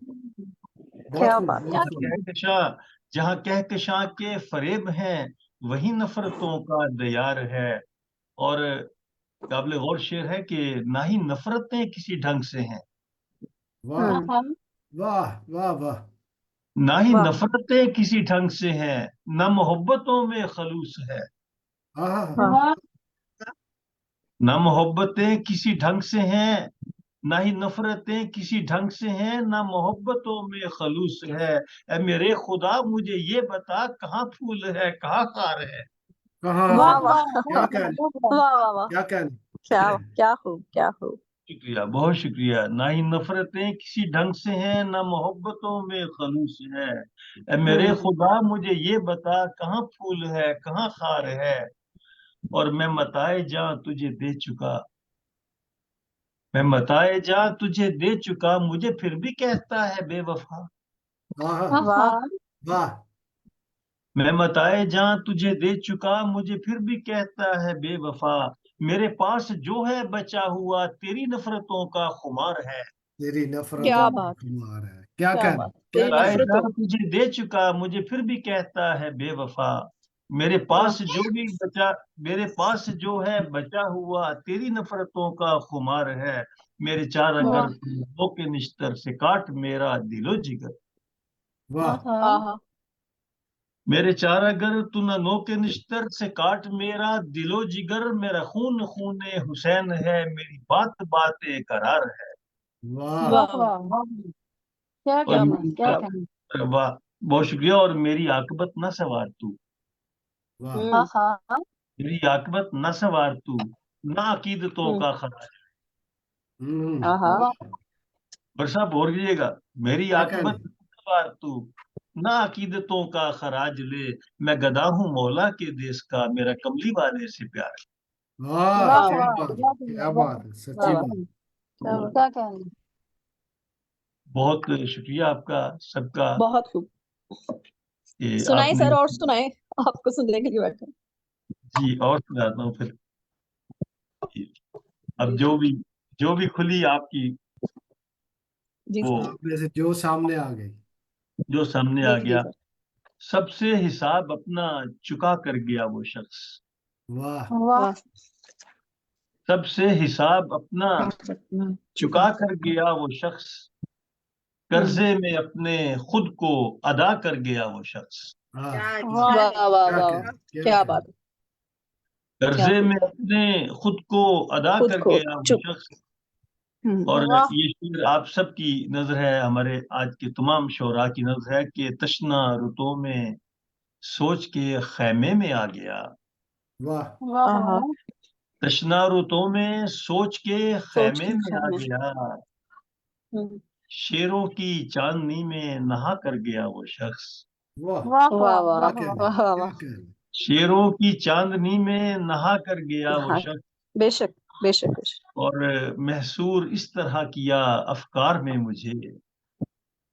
Speaker 1: بہت
Speaker 11: کیا
Speaker 1: خوب
Speaker 11: بات.
Speaker 1: بہت خوب.
Speaker 5: جہاں کہکشاں کے فریب ہیں, وہی نفرتوں کا دیار ہے. اور قابل غور شعر ہے کہ نہ ہی نفرتیں کسی ڈھنگ سے ہیں,
Speaker 1: واہ
Speaker 4: واہ
Speaker 1: واہ واہ واہ
Speaker 5: نہ ہی
Speaker 11: واہ
Speaker 5: نفرتیں کسی ڈھنگ سے ہیں, نہ محبتوں میں خلوص ہے.
Speaker 1: ہاں
Speaker 11: واہ
Speaker 4: واہ
Speaker 5: نہ محبتیں کسی ڈھنگ سے ہیں, نہ ہی نفرتیں کسی ڈھنگ سے ہیں, نہ محبتوں میں خلوص ہے. اے میرے خدا مجھے یہ بتا, کہاں پھول ہے کہاں خار ہے.
Speaker 1: کہاں,
Speaker 4: واہ
Speaker 11: واہ
Speaker 1: کیا کہنے,
Speaker 11: واہ واہ واہ.
Speaker 1: کیا کہنے,
Speaker 11: کیا خوب کیا خوب.
Speaker 5: شکریہ, بہت شکریہ. نہ ہی نفرتیں کسی ڈھنگ سے ہیں, نہ محبتوں میں خلوص ہے. اے میرے خدا مجھے یہ بتا, کہاں پھول ہے کہاں خار ہے. اور میں متائے جاں تجھے دے چکا, میں متائے جاں تجھے دے چکا, مجھے پھر بھی کہتا ہے بے وفا.
Speaker 1: واہ
Speaker 11: واہ
Speaker 1: واہ
Speaker 5: میں متائے جاں تجھے دے چکا, مجھے پھر بھی کہتا ہے بے وفا. میرے پاس جو ہے بچا ہوا, تیری نفرتوں کا خمار ہے.
Speaker 1: تیری نفرتوں
Speaker 11: کیا
Speaker 1: کا
Speaker 11: بات.
Speaker 1: خمار ہے, کیا
Speaker 11: کیا
Speaker 1: کہنے,
Speaker 11: بات.
Speaker 1: کیا
Speaker 11: تیری
Speaker 5: متائے
Speaker 1: کہنے,
Speaker 5: جاں
Speaker 11: نفرتوں.
Speaker 5: تجھے دے چکا, مجھے پھر بھی کہتا ہے بے وفا. میرے پاس جو بھی بچا, میرے پاس جو ہے بچا ہوا, تیری نفرتوں کا خمار ہے. میرے چار اگر دو کے نشتر سے کاٹ میرا دل و جگر.
Speaker 1: واہ
Speaker 11: آہا
Speaker 5: میرے چار اگر تو نہ نو کے نشتر سے کاٹ میرا دل و جگر. میرا خون خون حسین ہے, میری بات بات قرار ہے.
Speaker 1: واہ
Speaker 4: واہ واہ واہ. کیا
Speaker 5: اور
Speaker 4: کہنا,
Speaker 5: میری
Speaker 4: کیا کہنا.
Speaker 5: واہ, بہت شکریہ. اور میری عاقبت نہ سوار تو,
Speaker 1: واہ
Speaker 4: آہا
Speaker 5: میری عاقبت نہ سوار تو, نہ عقیدتوں کا خراج.
Speaker 11: آہا
Speaker 4: واہ
Speaker 5: برسا بول رہیے گا, میری
Speaker 1: کیا
Speaker 5: عاقبت
Speaker 1: کہنے,
Speaker 5: نہ سوار تو, نہ عقیدتوں کا خراج لے. میں گدا ہوں مولا کے دیس کا, میرا کملی والے سے پیار.
Speaker 1: واہ
Speaker 4: واہ
Speaker 1: کیا
Speaker 4: واہ.
Speaker 1: بات ہے,
Speaker 4: کیا
Speaker 1: کیا
Speaker 4: کہنا,
Speaker 1: بات ہے, سچی
Speaker 4: کیا
Speaker 1: بات.
Speaker 4: کہنا, کیا کہنا.
Speaker 5: بہت شکریہ آپ کا سب کا.
Speaker 11: بہت خوب.
Speaker 5: کہ
Speaker 11: سنائیں
Speaker 5: آپ نے,
Speaker 11: سر, اور سنائیں, آپ کو سننے کے لیے بیٹھے.
Speaker 5: جی اور سناتا ہوں پھر. اب جو بھی کھلی آپ کی,
Speaker 11: جی
Speaker 5: وہ
Speaker 11: سر,
Speaker 1: آپ میں سے جو سامنے آ گئی,
Speaker 5: جو سامنے آ
Speaker 11: لکھ
Speaker 5: گیا.
Speaker 11: لیجیے.
Speaker 5: سب سے حساب اپنا چکا کر گیا وہ شخص,
Speaker 1: واہ
Speaker 4: واہ
Speaker 11: واہ
Speaker 5: سب سے حساب اپنا چکا کر گیا وہ شخص. قرضے میں اپنے خود کو ادا کر گیا وہ شخص.
Speaker 1: واہ
Speaker 4: واہ.
Speaker 11: واہ واہ
Speaker 1: کیا
Speaker 11: واہ.
Speaker 1: کہنے, کیا
Speaker 11: کیا
Speaker 1: کہنے,
Speaker 11: بات. کیا
Speaker 5: قرضے
Speaker 11: خوب.
Speaker 5: میں اپنے خود کو ادا
Speaker 11: خود
Speaker 5: کر
Speaker 11: کو
Speaker 5: گیا وہ
Speaker 11: چپ.
Speaker 5: شخص. اور
Speaker 4: واہ
Speaker 5: یہ شعر آپ سب کی نظر ہے, ہمارے آج کے تمام شعراء کی نظر ہے کہ تشنا رتوں میں سوچ کے خیمے میں آ گیا.
Speaker 1: واہ
Speaker 4: واہ
Speaker 11: آہا
Speaker 4: واہ.
Speaker 5: تشنا رتوں میں سوچ کے
Speaker 11: سوچ
Speaker 5: خیمے
Speaker 11: کے
Speaker 5: میں آ
Speaker 11: خیمے.
Speaker 5: گیا. شیروں کی چاندنی میں نہا کر گیا وہ شخص.
Speaker 1: واہ
Speaker 4: واہ
Speaker 11: واہ
Speaker 4: واہ.
Speaker 11: واہ
Speaker 1: کیا
Speaker 4: واہ
Speaker 1: کہنے,
Speaker 4: واہ.
Speaker 11: واہ
Speaker 1: کیا
Speaker 11: واہ.
Speaker 1: کہنے,
Speaker 5: شیروں کی چاندنی میں نہا کر گیا وہ
Speaker 11: ہاں
Speaker 5: شخص.
Speaker 11: بے شک بے شک بے شک.
Speaker 5: اور محصور اس طرح کیا افکار میں مجھے,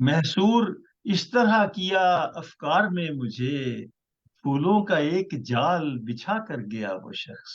Speaker 5: محصور اس طرح کیا افکار میں مجھے پھولوں کا ایک جال بچھا کر گیا وہ شخص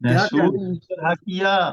Speaker 1: کیا
Speaker 5: محصور
Speaker 1: کہنے
Speaker 5: اس طرح کیا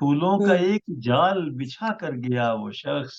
Speaker 5: پھولوں کا ایک جال بچھا کر گیا وہ شخص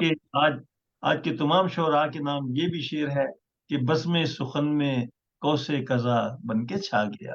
Speaker 5: کے آج کے تمام شعراء کے نام یہ بھی شعر ہے کہ بزم سخن میں کوسے قضا بن کے چھا گیا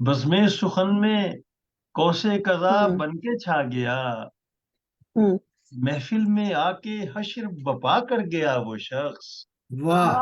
Speaker 5: بزم سخن میں کوسے قضا بن کے چھا گیا محفل میں آ کے حشر بپا کر گیا وہ شخص
Speaker 1: واہ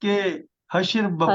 Speaker 5: کے حشر بپا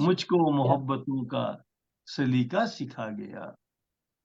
Speaker 5: مجھ کو محبتوں کا سلیقہ سکھا گیا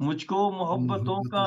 Speaker 5: مجھ کو محبتوں کا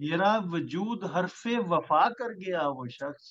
Speaker 5: میرا وجود حرف وفا کر گیا وہ شخص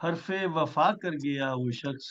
Speaker 5: حرف وفا کر گیا وہ شخص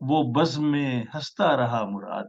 Speaker 5: وہ بزم میں ہنستا رہا مراد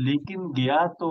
Speaker 5: لیکن گیا تو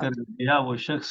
Speaker 5: کر گیا وہ شخص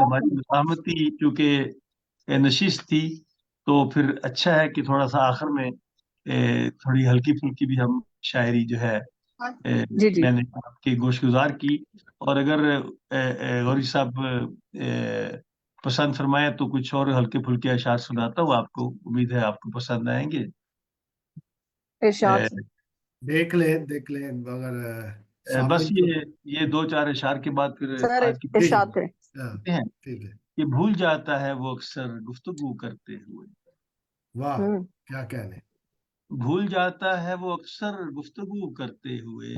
Speaker 5: ہماری مزاحمتی چونکہ نشست تھی تو پھر اچھا ہے کہ تھوڑا سا آخر میں تھوڑی ہلکی پھلکی بھی ہم شاعری جو ہے
Speaker 11: جی جی
Speaker 5: میں نے آپ کی گوش گزار کی اور اگر غوری صاحب پسند فرمائے تو کچھ اور ہلکے پھلکے اشعار سناتا ہوں آپ کو امید ہے آپ کو پسند آئیں گے
Speaker 11: ارشاد
Speaker 1: دیکھ لیں اگر
Speaker 5: بس
Speaker 1: سامعین کو
Speaker 5: یہ دو چار اشعار کے بعد پھر
Speaker 11: سر
Speaker 5: آج کی
Speaker 1: ٹھیک
Speaker 11: ارشاد کریں
Speaker 1: ہے
Speaker 5: ہیں
Speaker 1: ٹھیک ہے
Speaker 5: کہ بھول جاتا ہے وہ اکثر گفتگو کرتے ہوئے
Speaker 1: واہ
Speaker 11: ہوں
Speaker 1: کیا کہنے
Speaker 5: بھول جاتا ہے وہ اکثر گفتگو کرتے ہوئے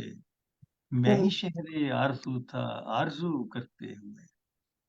Speaker 5: میں ہی شہر آرزو تھا آرزو کرتے ہوئے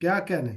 Speaker 1: کیا کہنے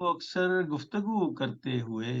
Speaker 5: وہ اکثر گفتگو کرتے ہوئے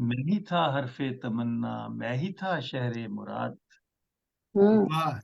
Speaker 5: میں ہی تھا حرف تمنا میں ہی تھا شہر مراد
Speaker 1: واہ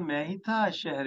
Speaker 5: میں ہی تھا شہر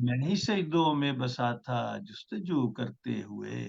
Speaker 5: میں ہی سجدوں میں بسا تھا جستجو کرتے ہوئے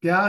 Speaker 1: کیا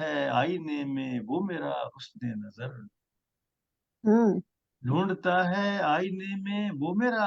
Speaker 5: ہے آئینے میں وہ میرا حسن نظر ڈھونڈتا ہے آئینے میں وہ میرا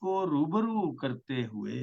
Speaker 5: کو روبرو کرتے ہوئے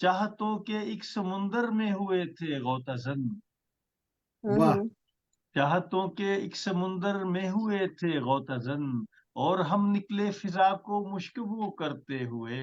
Speaker 5: چاہتوں کے ایک سمندر میں ہوئے تھے غوطہ زن
Speaker 1: واہ
Speaker 5: چاہتوں کے ایک سمندر میں ہوئے تھے غوطہ زن اور ہم نکلے فضا کو مشکبو کرتے ہوئے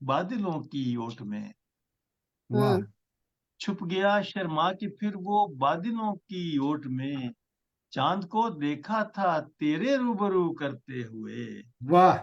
Speaker 5: بادلوں کی اوٹ میں
Speaker 1: واہ
Speaker 5: چھپ گیا شرما کہ پھر وہ بادلوں کی اوٹ میں چاند کو دیکھا تھا تیرے روبرو کرتے ہوئے
Speaker 1: واہ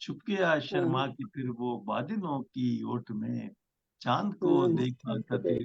Speaker 5: چھپ گیا شرما کہ پھر وہ بادلوں کی اوٹ میں چاند کو دیکھا تھا تیرے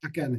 Speaker 1: کیا کہنے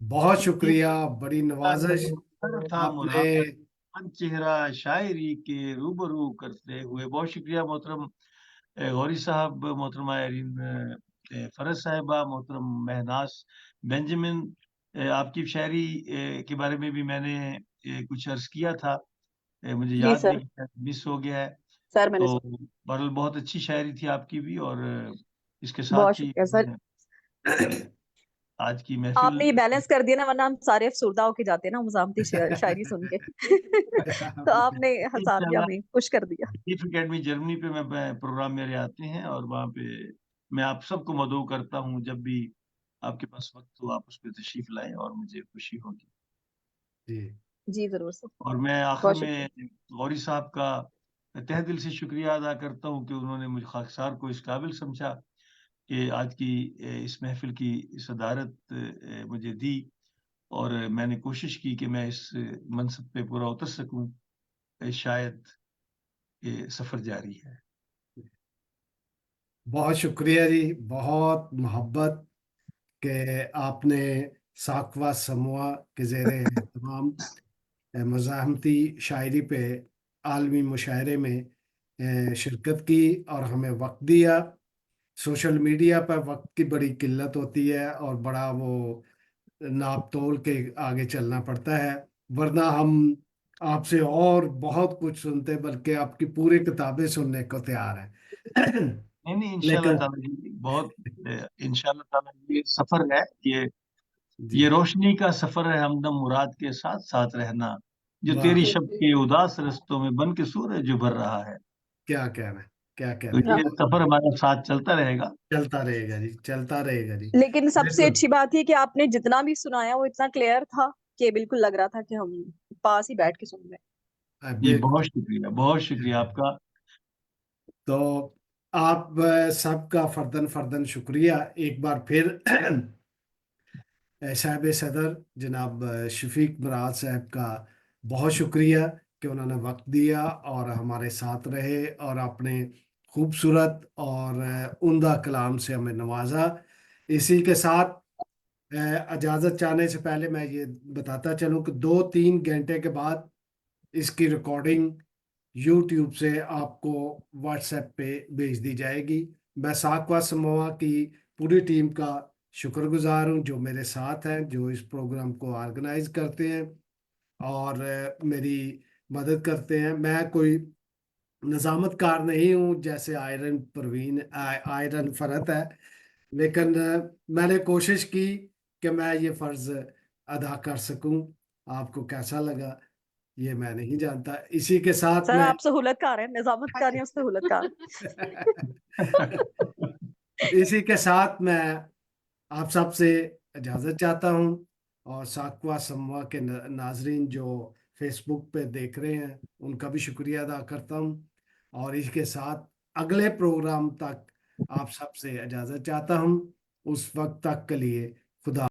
Speaker 1: بہت شکریہ بڑی نوازش
Speaker 5: تھا
Speaker 1: آپ نے
Speaker 5: مراد چہرہ شاعری کے روبرو کرتے ہوئے بہت شکریہ محترم غوری صاحب محترمہ ایرین فرز صاحبہ محترم مہناز بینجامن آپ کی شاعری کے بارے میں بھی میں نے کچھ عرض کیا تھا مجھے
Speaker 11: جی
Speaker 5: یاد
Speaker 11: سر
Speaker 5: نہیں مس ہو گیا ہے
Speaker 11: سر میں نے
Speaker 5: تو بہرحال بہت اچھی شاعری تھی آپ کی بھی اور اس کے
Speaker 11: بہت
Speaker 5: ساتھ ہی
Speaker 11: شکریہ سر
Speaker 5: آج کی
Speaker 11: آپ
Speaker 5: محفل
Speaker 11: نے یہ بیلنس کر دیا نا ورنہ ہم سارے افسردہ ہو کے جاتے ہیں نا مزاحمتی شاعری سن کے تو آپ نے ہنسا دیا ہمیں خوش کر دیا
Speaker 5: چیف اکیڈمی جرمنی پہ میں پروگرام میرے آتے ہیں اور وہاں پہ میں آپ سب کو مدعو کرتا ہوں جب بھی آپ کے پاس وقت ہو آپ اس پہ تشریف لائیں اور مجھے خوشی ہوگی
Speaker 11: جی ضرور سر
Speaker 5: اور میں آخر
Speaker 11: بہت
Speaker 5: میں
Speaker 11: شکریہ
Speaker 5: غوری صاحب کا تہ دل سے شکریہ ادا کرتا ہوں کہ انہوں نے مجھے خاکسار کو اس قابل سمجھا کہ آج کی اس محفل کی صدارت مجھے دی اور میں نے کوشش کی کہ میں اس منصب پہ پورا اتر سکوں. شاید یہ سفر جاری ہے.
Speaker 1: بہت شکریہ جی، بہت محبت کہ آپ نے ساکھواں سموا کے زیر اہتمام مزاحمتی شاعری پہ عالمی مشاعرے میں شرکت کی اور ہمیں وقت دیا. سوشل میڈیا پر وقت کی بڑی قلت ہوتی ہے اور بڑا وہ ناپ تول کے آگے چلنا پڑتا ہے، ورنہ ہم آپ سے اور بہت کچھ سنتے بلکہ آپ کی پوری کتابیں سننے کو تیار ہیں.
Speaker 5: نہیں انشاءاللہ تعالیٰ جی، بہت انشاءاللہ تعالیٰ یہ سفر ہے، یہ روشنی کا سفر ہے، ہمدم مراد کے ساتھ ساتھ رہنا، جو تیری شب کے اداس رستوں میں بن کے سورج ابھر رہا ہے.
Speaker 1: کیا کہنا ہے، کیا
Speaker 5: تو
Speaker 1: کہنا ہے.
Speaker 5: یہ سفر ہمارے ساتھ چلتا رہے گا.
Speaker 1: چلتا رہے گا جی، چلتا رہے گا جی.
Speaker 11: لیکن سب سے
Speaker 1: بالکل.
Speaker 11: اچھی بات یہ کہ آپ نے جتنا بھی سنایا وہ اتنا کلیئر تھا کہ بالکل لگ رہا تھا کہ ہم پاس ہی بیٹھ کے سن رہے ہیں.
Speaker 5: جی بہت شکریہ، بہت شکریہ آپ کا.
Speaker 1: تو آپ سب کا فردن فردن شکریہ ایک بار پھر. صاحب صدر جناب شفیق مراد صاحب کا بہت شکریہ کہ انہوں نے وقت دیا اور ہمارے ساتھ رہے اور اپنے خوبصورت اور عمدہ کلام سے ہمیں نوازا. اسی کے ساتھ اجازت چاہنے سے پہلے میں یہ بتاتا چلوں کہ 2-3 گھنٹے کے بعد اس کی ریکارڈنگ یوٹیوب سے آپ کو واٹس ایپ پہ بھیج دی جائے گی. میں ساکھواں سموا کی پوری ٹیم کا شکر گزار ہوں جو میرے ساتھ ہیں، جو اس پروگرام کو آرگنائز کرتے ہیں اور میری مدد کرتے ہیں. میں کوئی نظامت کار نہیں ہوں جیسے آئرن فرحت ہے، لیکن میں نے کوشش کی کہ میں یہ فرض ادا کر سکوں. آپ کو کیسا لگا یہ میں نہیں جانتا. اسی کے ساتھ
Speaker 11: سر
Speaker 1: میں
Speaker 11: آپ سہولت کار ہیں، نظامت کار نہیں سہولت کار.
Speaker 1: اسی کے ساتھ میں آپ سب سے اجازت چاہتا ہوں اور ساکھواں سموا کے ناظرین جو فیس بک پہ دیکھ رہے ہیں ان کا بھی شکریہ ادا کرتا ہوں. اور اس کے ساتھ اگلے پروگرام تک آپ سب سے اجازت چاہتا ہوں. اس وقت تک کے لیے خدا